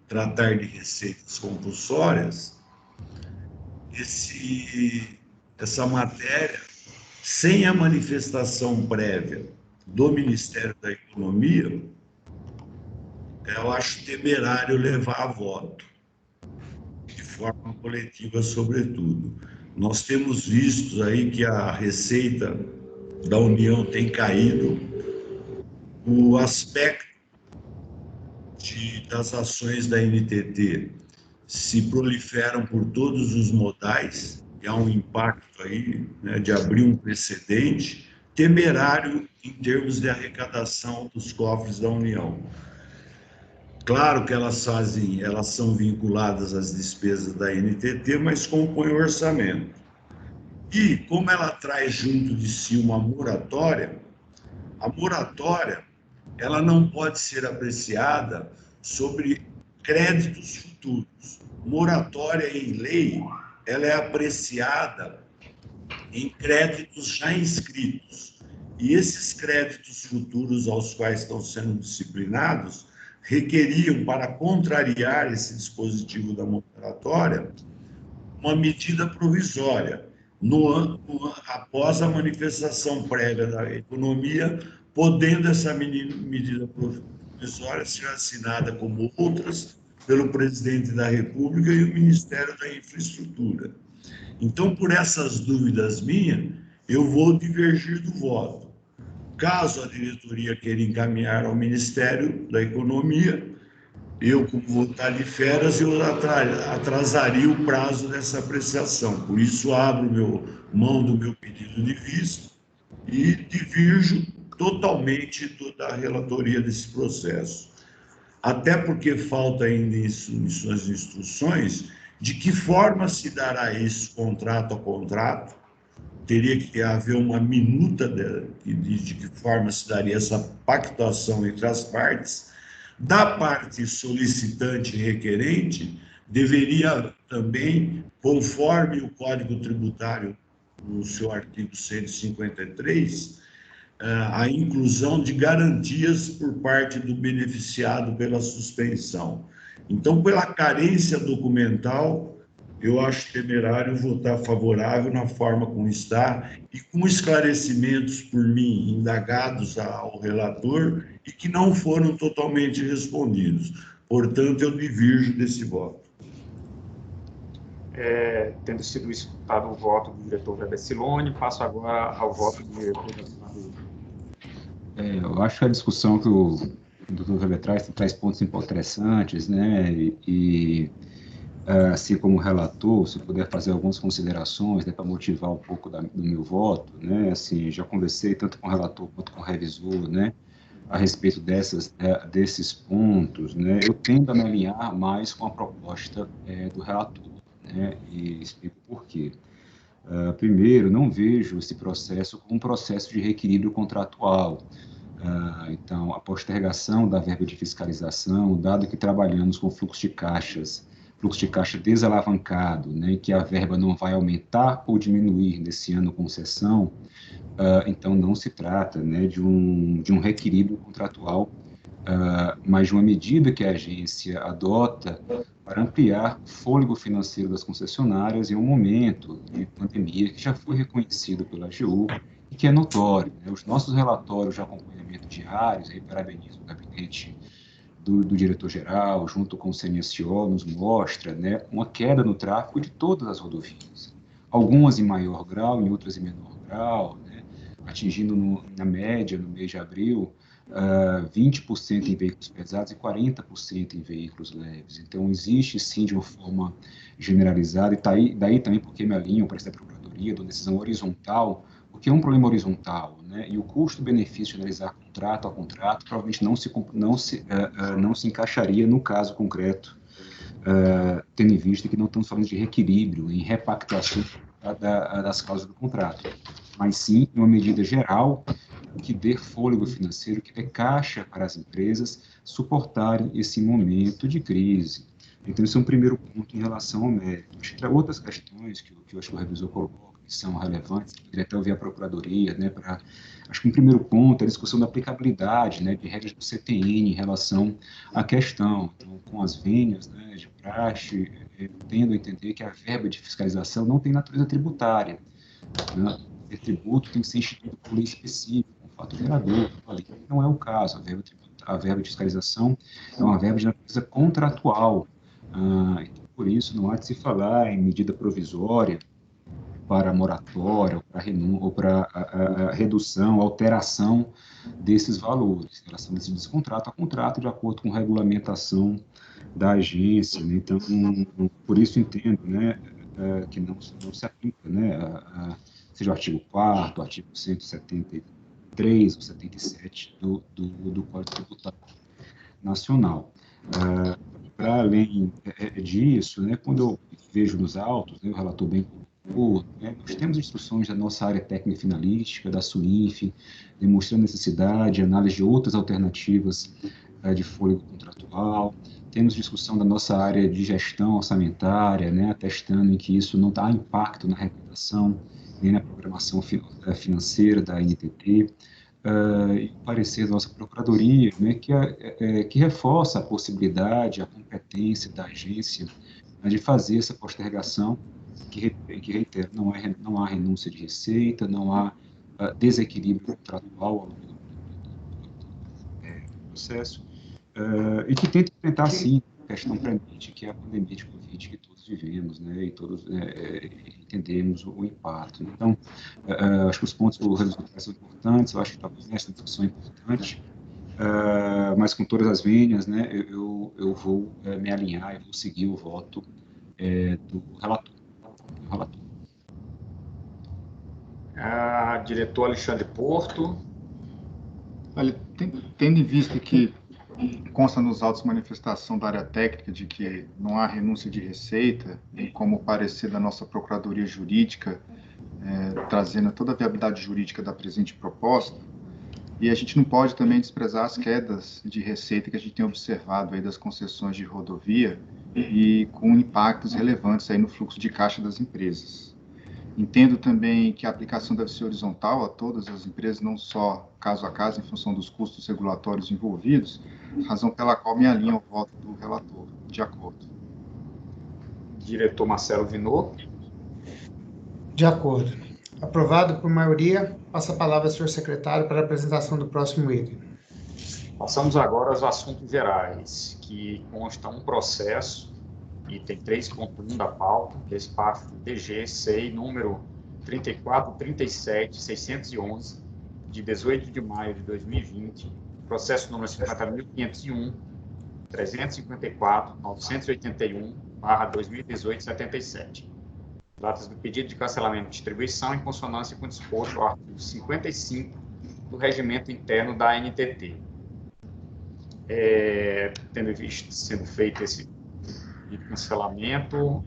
tratar de receitas compulsórias, essa matéria sem a manifestação prévia do Ministério da Economia, eu acho temerário levar a voto, de forma coletiva, sobretudo. Nós temos visto aí que a receita da União tem caído, o aspecto das ações da NTT se proliferam por todos os modais, e há um impacto aí, né, de abrir um precedente temerário em termos de arrecadação dos cofres da União. Claro que elas são vinculadas às despesas da NTT, mas compõem o orçamento. E, como ela traz junto de si uma moratória, a moratória ela não pode ser apreciada sobre créditos futuros. Moratória em lei, ela é apreciada em créditos já inscritos. E esses créditos futuros aos quais estão sendo disciplinados requeriam, para contrariar esse dispositivo da moratória, uma medida provisória, após a manifestação prévia da economia, podendo essa medida provisória ser assinada, como outras, pelo presidente da República e o Ministério da Infraestrutura. Então, por essas dúvidas minhas, eu vou divergir do voto. Caso a diretoria queira encaminhar ao Ministério da Economia, eu, como vou estar de férias, eu atrasaria o prazo dessa apreciação. Por isso, abro mão do meu pedido de visto e divirjo totalmente da relatoria desse processo. Até porque falta ainda em suas instruções de que forma se dará isso contrato a contrato. Teria que haver uma minuta de que forma se daria essa pactuação entre as partes. Da parte solicitante e requerente, deveria também, conforme o Código Tributário, no seu artigo 153, a inclusão de garantias por parte do beneficiado pela suspensão. Então, pela carência documental, eu acho temerário votar favorável na forma como está e com esclarecimentos por mim indagados ao relator e que não foram totalmente respondidos. Portanto, eu divirjo desse voto. Tendo sido escutado o voto do diretor Weber Siloni, passo agora ao voto do diretor da senadora. Eu acho que a discussão que o Dr. Weber traz pontos interessantes, né, e assim como relator, se eu puder fazer algumas considerações, né, para motivar um pouco do meu voto, né, assim, já conversei tanto com o relator quanto com o revisor, né, a respeito desses pontos, né, eu tendo a me alinhar mais com a proposta do relator, né, e explico por quê. Primeiro, não vejo esse processo como um processo de reequilíbrio contratual. Então, a postergação da verba de fiscalização, dado que trabalhamos com fluxo de caixa desalavancado, né, que a verba não vai aumentar ou diminuir nesse ano com cessão, então não se trata, né, de um reequilíbrio contratual, mas de uma medida que a agência adota para ampliar o fôlego financeiro das concessionárias em um momento de pandemia que já foi reconhecido pela AGU e que é notório, né? Os nossos relatórios de acompanhamento diários, aí parabenizo o gabinete do diretor-geral, junto com o CNSO, nos mostra, né, uma queda no tráfego de todas as rodovias. Algumas em maior grau, em outras em menor grau, né, atingindo na média, no mês de abril, 20% em veículos pesados e 40% em veículos leves. Então, existe, sim, de uma forma generalizada, e daí também porque me alinho para essa procuradoria, de uma decisão horizontal, porque é um problema horizontal, né? E o custo-benefício de analisar contrato a contrato provavelmente não se encaixaria no caso concreto, tendo em vista que não estamos falando de reequilíbrio, em repactuação das causas do contrato, mas sim uma medida geral que dê fôlego financeiro, que dê caixa para as empresas suportarem esse momento de crise. Então, esse é um primeiro ponto em relação ao mérito. Acho que há outras questões que eu acho que o revisor colocou, que são relevantes, que poderia até ouvir a Procuradoria, né, acho que um primeiro ponto é a discussão da aplicabilidade, né, de regras do CTN em relação à questão. Então, com as vênias, né, de praxe, eu tendo a entender que a verba de fiscalização não tem natureza tributária. né? O tributo tem que ser instituído por lei específica, um fato gerador, não é o caso. A verba de fiscalização é uma verba de natureza contratual. Então, por isso, não há de se falar em medida provisória para moratória ou para a redução, alteração desses valores. Elas são decididas de contrato a contrato, de acordo com a regulamentação da agência, né? Então, por isso entendo, né, que não se aplica, né, seja o artigo 4º, o artigo 173 ou 77 do Código Tributário Nacional. Para além disso, né, quando eu vejo nos autos, né, o relator bem colocou, né, nós temos instruções da nossa área técnica finalística, da SUINF, demonstrando necessidade, análise de outras alternativas de fôlego contratual. Temos discussão da nossa área de gestão orçamentária, né, atestando em que isso não dá impacto na arrecadação nem na programação financeira da NTT, e o parecer da nossa Procuradoria, né, que reforça a possibilidade, a competência da agência, né, de fazer essa postergação, que reitero, não há renúncia de receita, não há desequilíbrio contratual ao longo do processo, e que tenta enfrentar, sim, a questão premente, que é a pandemia de Covid que todos vivemos, né, e todos entendemos o impacto. Então, acho que os pontos do resultado são importantes, eu acho que talvez essa discussão é importante, mas com todas as vênias, né, eu vou me alinhar, eu vou seguir o voto do relator. Diretor Alexandre Porto. Olha, tendo em vista que consta nos autos de manifestação da área técnica de que não há renúncia de receita, e como parecer da nossa Procuradoria Jurídica, trazendo toda a viabilidade jurídica da presente proposta, e a gente não pode também desprezar as quedas de receita que a gente tem observado aí das concessões de rodovia e com impactos relevantes aí no fluxo de caixa das empresas. Entendo também que a aplicação deve ser horizontal a todas as empresas, não só caso a caso, em função dos custos regulatórios envolvidos, razão pela qual me alinho ao voto do relator. De acordo. Diretor Marcelo Vinot. De acordo. Aprovado por maioria. Passa a palavra ao senhor secretário para a apresentação do próximo item. Passamos agora aos assuntos gerais, que constam um processo, item 3.1 da pauta, que é espaço DG SEI número 3437-611, de 18 de maio de 2020, processo número 50.501-354-981/2018-77. Trata-se do pedido de cancelamento de distribuição em consonância com o disposto ao artigo 55 do regimento interno da NTT. Tendo visto sendo feito esse de cancelamento,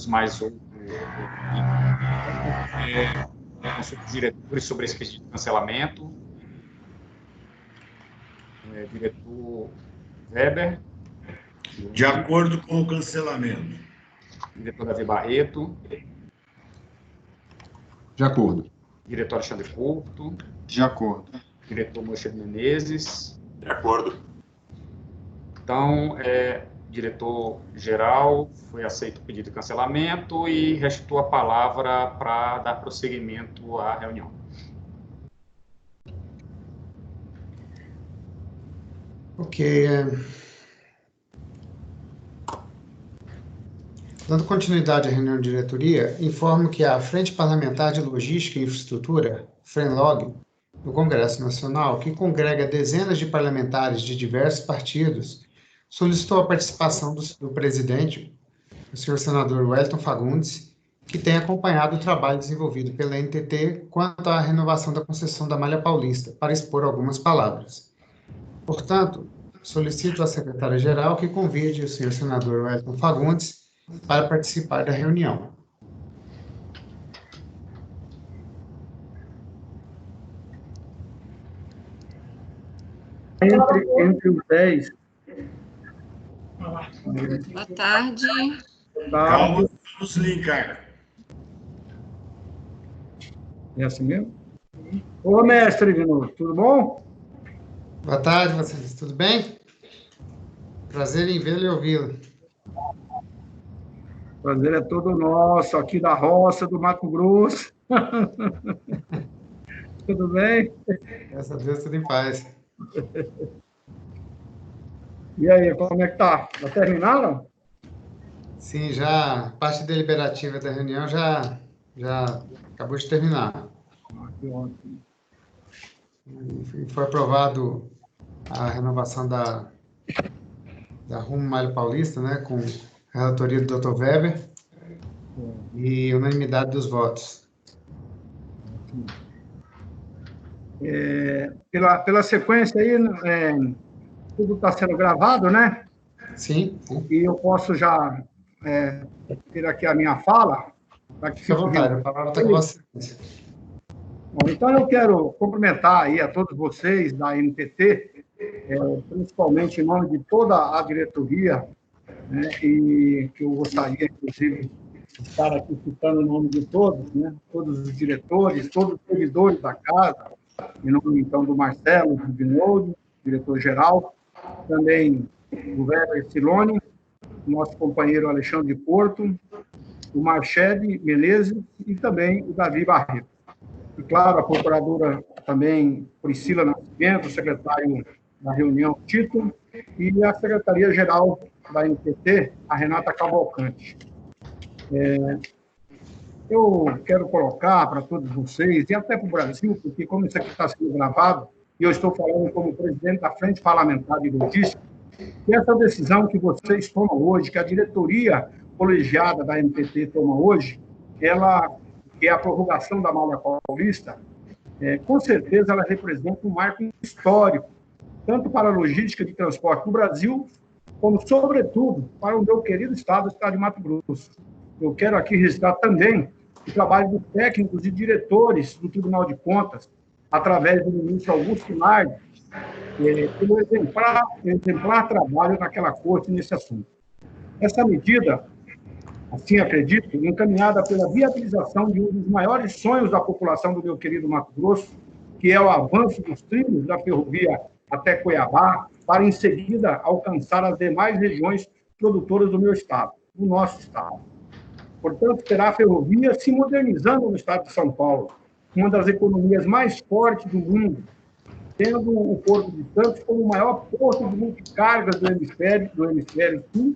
mais outro consulta dos diretores sobre esse pedido de cancelamento. Diretor Weber. De acordo com o cancelamento. Diretor Davi Barreto. De acordo. Diretor Alexandre Porto. De acordo. Diretor Moisés Menezes. De acordo. Então, diretor-geral, foi aceito o pedido de cancelamento e restou a palavra para dar prosseguimento à reunião. Ok. Dando continuidade à reunião de diretoria, informo que a Frente Parlamentar de Logística e Infraestrutura, FRENLOG, do Congresso Nacional, que congrega dezenas de parlamentares de diversos partidos, solicitou a participação do presidente, o senhor senador Wellington Fagundes, que tem acompanhado o trabalho desenvolvido pela NTT quanto à renovação da concessão da Malha Paulista, para expor algumas palavras. Portanto, solicito à secretária-geral que convide o senhor senador Wellington Fagundes para participar da reunião. Entre os 10. Boa tarde. Calma, vamos linkar. É assim mesmo? Ô, mestre, de novo, tudo bom? Boa tarde, vocês. Tudo bem? Prazer em vê-lo e ouvi-lo. Prazer é todo nosso, aqui da roça do Mato Grosso. Tudo bem? Graças a Deus, tudo em paz. E aí, como é que tá? Já terminaram? Sim, já a parte deliberativa da reunião já acabou de terminar. Que ótimo. E foi aprovado a renovação da Rumo Malha Paulista, né, com a relatoria do Dr. Weber e unanimidade dos votos. Pela sequência aí, tudo está sendo gravado, né? Sim, sim. E eu posso já ter aqui a minha fala. Fique à vontade, a palavra está com você. Bom, então, eu quero cumprimentar aí a todos vocês da NTT, principalmente em nome de toda a diretoria, né, e que eu gostaria, inclusive, de estar aqui citando o nome de todos, né, todos os diretores, todos os servidores da casa, em nome, então, do Marcelo Vinoldo, diretor-geral, também do Weber Silone, nosso companheiro Alexandre Porto, o Marchede Menezes e também o Davi Barreto. E, claro, a procuradora também, Priscila Nascimento, secretário da reunião, Tito, e a secretaria-geral da NTT, a Renata Cavalcante. Eu quero colocar para todos vocês, e até para o Brasil, porque como isso aqui está sendo gravado, e eu estou falando como presidente da Frente Parlamentar de Logística, que essa decisão que vocês tomam hoje, que a diretoria colegiada da NTT toma hoje, ela, que é a prorrogação da Malha Paulista, com certeza ela representa um marco histórico, tanto para a logística de transporte do Brasil, como, sobretudo, para o meu querido estado de Mato Grosso. Eu quero aqui registrar também o trabalho dos técnicos e diretores do Tribunal de Contas, através do ministro Augusto Nardi, pelo exemplar trabalho naquela corte nesse assunto. Essa medida, assim acredito, encaminhada pela viabilização de um dos maiores sonhos da população do meu querido Mato Grosso, que é o avanço dos trilhos da ferrovia até Cuiabá, para em seguida alcançar as demais regiões produtoras do meu estado, do nosso estado. Portanto, terá a ferrovia se modernizando no estado de São Paulo, uma das economias mais fortes do mundo, tendo o Porto de Santos como o maior porto de multicargas do hemisfério sul,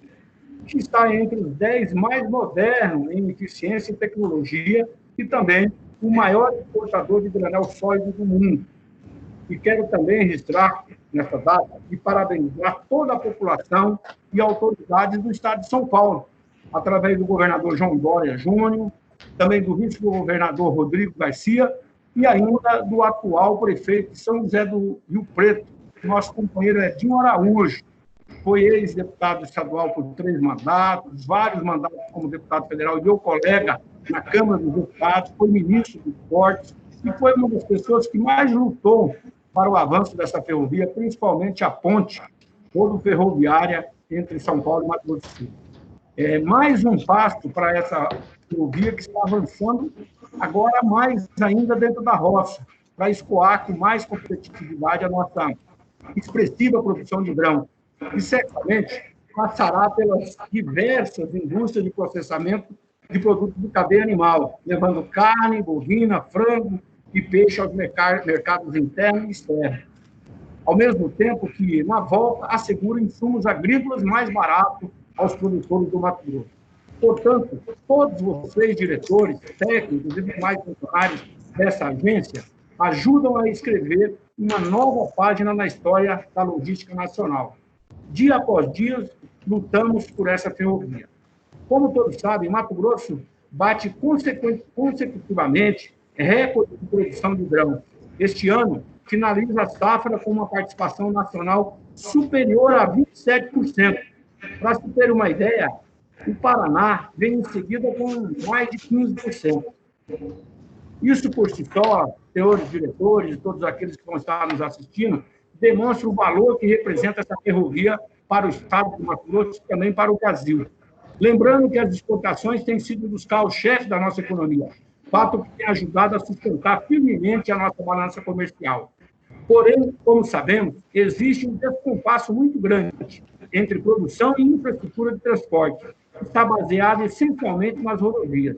que está entre os 10 mais modernos em eficiência e tecnologia e também o maior exportador de granel sólido do mundo. E quero também registrar, nessa data, e parabenizar toda a população e autoridades do estado de São Paulo, através do governador João Dória Júnior, também do vice-governador Rodrigo Garcia e ainda do atual prefeito de São José do Rio Preto, nosso companheiro Edinho Araújo. Foi ex-deputado estadual por 3 mandatos, vários mandatos como deputado federal e meu colega na Câmara dos Deputados, foi ministro dos Portos e foi uma das pessoas que mais lutou para o avanço dessa ferrovia, principalmente a ponte rodoviária entre São Paulo e Mato Grosso do Sul. Mais um passo para essa ferrovia que está avançando agora mais ainda dentro da roça, para escoar com mais competitividade a nossa expressiva produção de grão. E, certamente, passará pelas diversas indústrias de processamento de produtos de cadeia animal, levando carne, bovina, frango e peixe aos mercados internos e externos. Ao mesmo tempo que, na volta, assegura insumos agrícolas mais baratos aos produtores do Mato Grosso. Portanto, todos vocês, diretores, técnicos e demais funcionários dessa agência, ajudam a escrever uma nova página na história da logística nacional. Dia após dia, lutamos por essa ferrovia. Como todos sabem, Mato Grosso bate consecutivamente recorde de produção de grão. Este ano, finaliza a safra com uma participação nacional superior a 27%. Para se ter uma ideia, o Paraná vem em seguida com mais de 15%. Isso, por si só, senhores diretores e todos aqueles que vão estar nos assistindo, demonstra o valor que representa essa ferrovia para o estado de Mato Grosso e também para o Brasil. Lembrando que as exportações têm sido um dos carros-chefes da nossa economia, fato que tem ajudado a sustentar firmemente a nossa balança comercial. Porém, como sabemos, existe um descompasso muito grande entre produção e infraestrutura de transporte, está baseada essencialmente nas rodovias.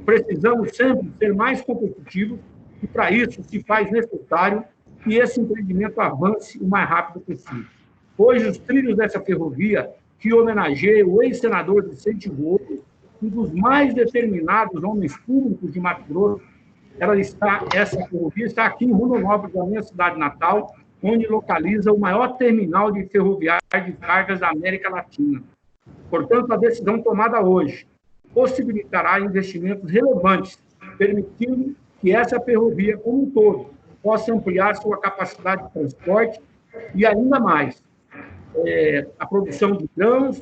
Precisamos sempre ser mais competitivos e, para isso, se faz necessário que esse empreendimento avance o mais rápido possível. Hoje, os trilhos dessa ferrovia, que homenageia o ex-senador Vicente Volpe, um dos mais determinados homens públicos de Mato Grosso, essa ferrovia está aqui em Rondonópolis, a minha cidade natal, onde localiza o maior terminal de ferroviário de cargas da América Latina. Portanto, a decisão tomada hoje possibilitará investimentos relevantes, permitindo que essa ferrovia, como um todo, possa ampliar sua capacidade de transporte e, ainda mais, a produção de grãos,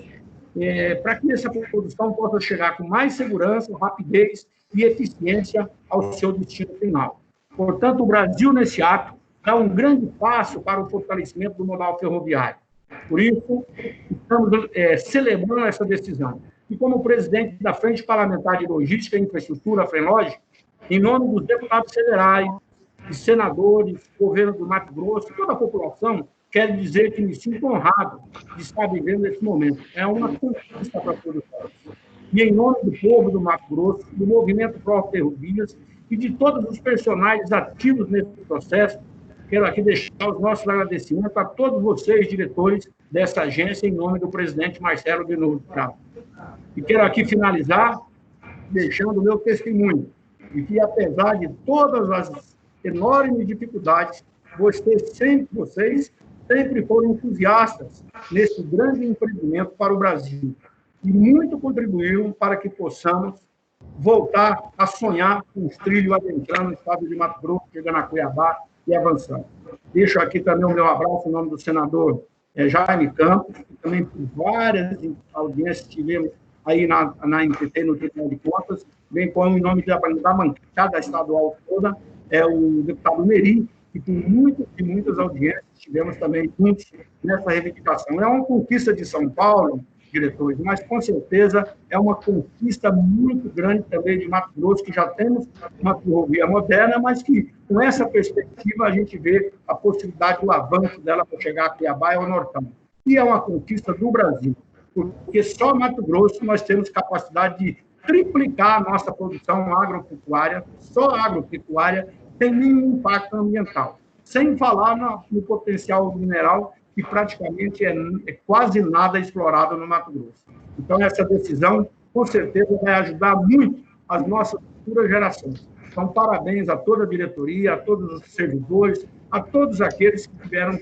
para que essa produção possa chegar com mais segurança, rapidez e eficiência ao seu destino final. Portanto, o Brasil, nesse ato, dá um grande passo para o fortalecimento do modal ferroviário. Por isso, estamos celebrando essa decisão. E como presidente da Frente Parlamentar de Logística e Infraestrutura, a FRENLOG, em nome dos deputados federais, de senadores, governo do Mato Grosso, toda a população, quero dizer que me sinto honrado de estar vivendo esse momento. É uma conquista para todos nós. E em nome do povo do Mato Grosso, do Movimento Pró Ferrovias e de todos os personagens ativos nesse processo, quero aqui deixar os nossos agradecimentos a todos vocês, diretores dessa agência, em nome do presidente Marcelo de Novo Prado. E quero aqui finalizar deixando o meu testemunho, de que, apesar de todas as enormes dificuldades, vocês sempre foram entusiastas nesse grande empreendimento para o Brasil e muito contribuíram para que possamos voltar a sonhar com os trilhos adentrando no estado de Mato Grosso, chegando a Cuiabá e avançando. Deixo aqui também o meu abraço em nome do senador Jaime Campos, que também por várias audiências tivemos aí na NTT, no Tribunal de Contas, bem como em nome da bancada estadual toda, o deputado Meri, que por muitas audiências tivemos também juntos nessa reivindicação. É uma conquista de São Paulo, diretores, mas com certeza é uma conquista muito grande também de Mato Grosso, que já temos uma ferrovia moderna, mas que com essa perspectiva a gente vê a possibilidade do avanço dela para chegar a Cuiabá e ao Nortão. E é uma conquista do Brasil, porque só Mato Grosso nós temos capacidade de triplicar a nossa produção agropecuária, só a agropecuária tem nenhum impacto ambiental, sem falar no potencial mineral, que praticamente é quase nada explorado no Mato Grosso. Então, essa decisão, com certeza, vai ajudar muito as nossas futuras gerações. Então, parabéns a toda a diretoria, a todos os servidores, a todos aqueles que tiveram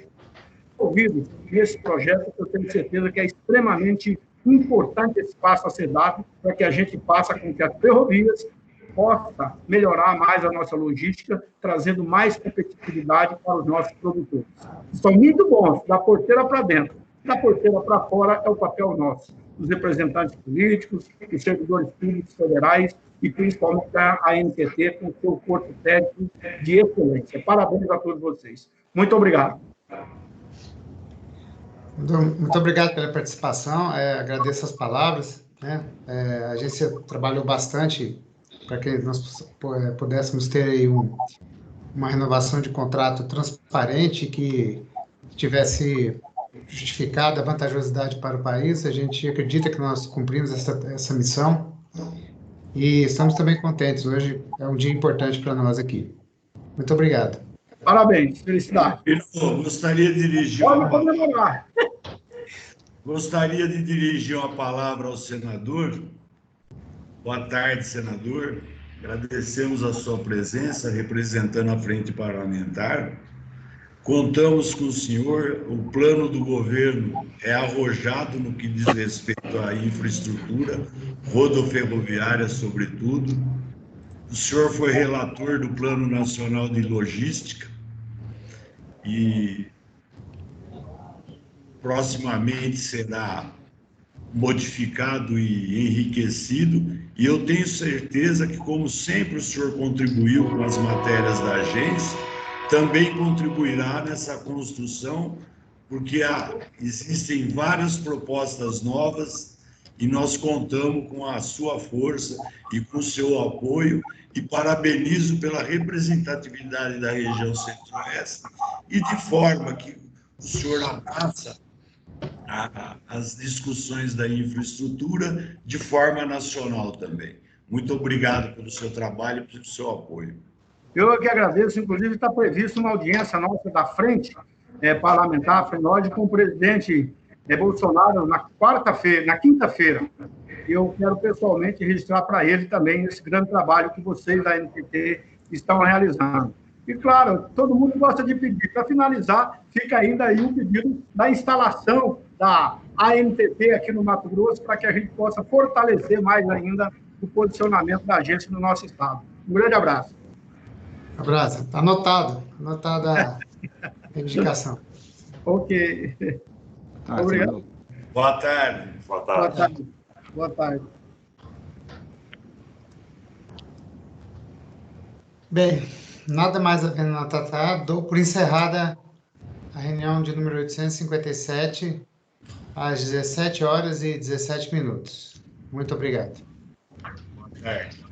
envolvidos nesse projeto, que eu tenho certeza que é extremamente importante esse passo a ser dado para que a gente passe com que as ferrovias possa melhorar mais a nossa logística, trazendo mais competitividade para os nossos produtores. São muito bons, da porteira para dentro. Da porteira para fora é o papel nosso, dos representantes políticos, dos servidores públicos federais e principalmente a NTT com o seu corpo técnico de excelência. Parabéns a todos vocês. Muito obrigado. Muito obrigado pela participação, agradeço as palavras. A agência trabalhou bastante para que nós pudéssemos ter aí uma renovação de contrato transparente que tivesse justificado a vantajosidade para o país. A gente acredita que nós cumprimos essa missão e estamos também contentes. Hoje é um dia importante para nós aqui. Muito obrigado. Parabéns, felicidade. Gostaria de dirigir Gostaria de dirigir uma palavra ao senador. Boa tarde, senador. Agradecemos a sua presença, representando a Frente Parlamentar. Contamos com o senhor. O plano do governo é arrojado no que diz respeito à infraestrutura, rodoferroviária, sobretudo. O senhor foi relator do Plano Nacional de Logística e proximamente será modificado e enriquecido, e eu tenho certeza que, como sempre o senhor contribuiu com as matérias da agência, também contribuirá nessa construção, porque existem várias propostas novas e nós contamos com a sua força e com o seu apoio, e parabenizo pela representatividade da região centro-oeste e de forma que o senhor abraça as discussões da infraestrutura de forma nacional também. Muito obrigado pelo seu trabalho e pelo seu apoio. Eu que agradeço, inclusive está prevista uma audiência nossa da frente parlamentar, FRENORTE, com o presidente Bolsonaro na quinta-feira. Eu quero pessoalmente registrar para ele também esse grande trabalho que vocês da NTT estão realizando. E, claro, todo mundo gosta de pedir. Para finalizar, fica ainda aí um pedido da instalação da ANTT aqui no Mato Grosso, para que a gente possa fortalecer mais ainda o posicionamento da agência no nosso estado. Um grande abraço. Abraço. Está anotada a indicação. Ok. Obrigado. Boa tarde. Boa tarde. Boa tarde. Bem, nada mais a pena tratar. Dou por encerrada a reunião de número 857, às 17h17. Muito obrigado. Boa tarde.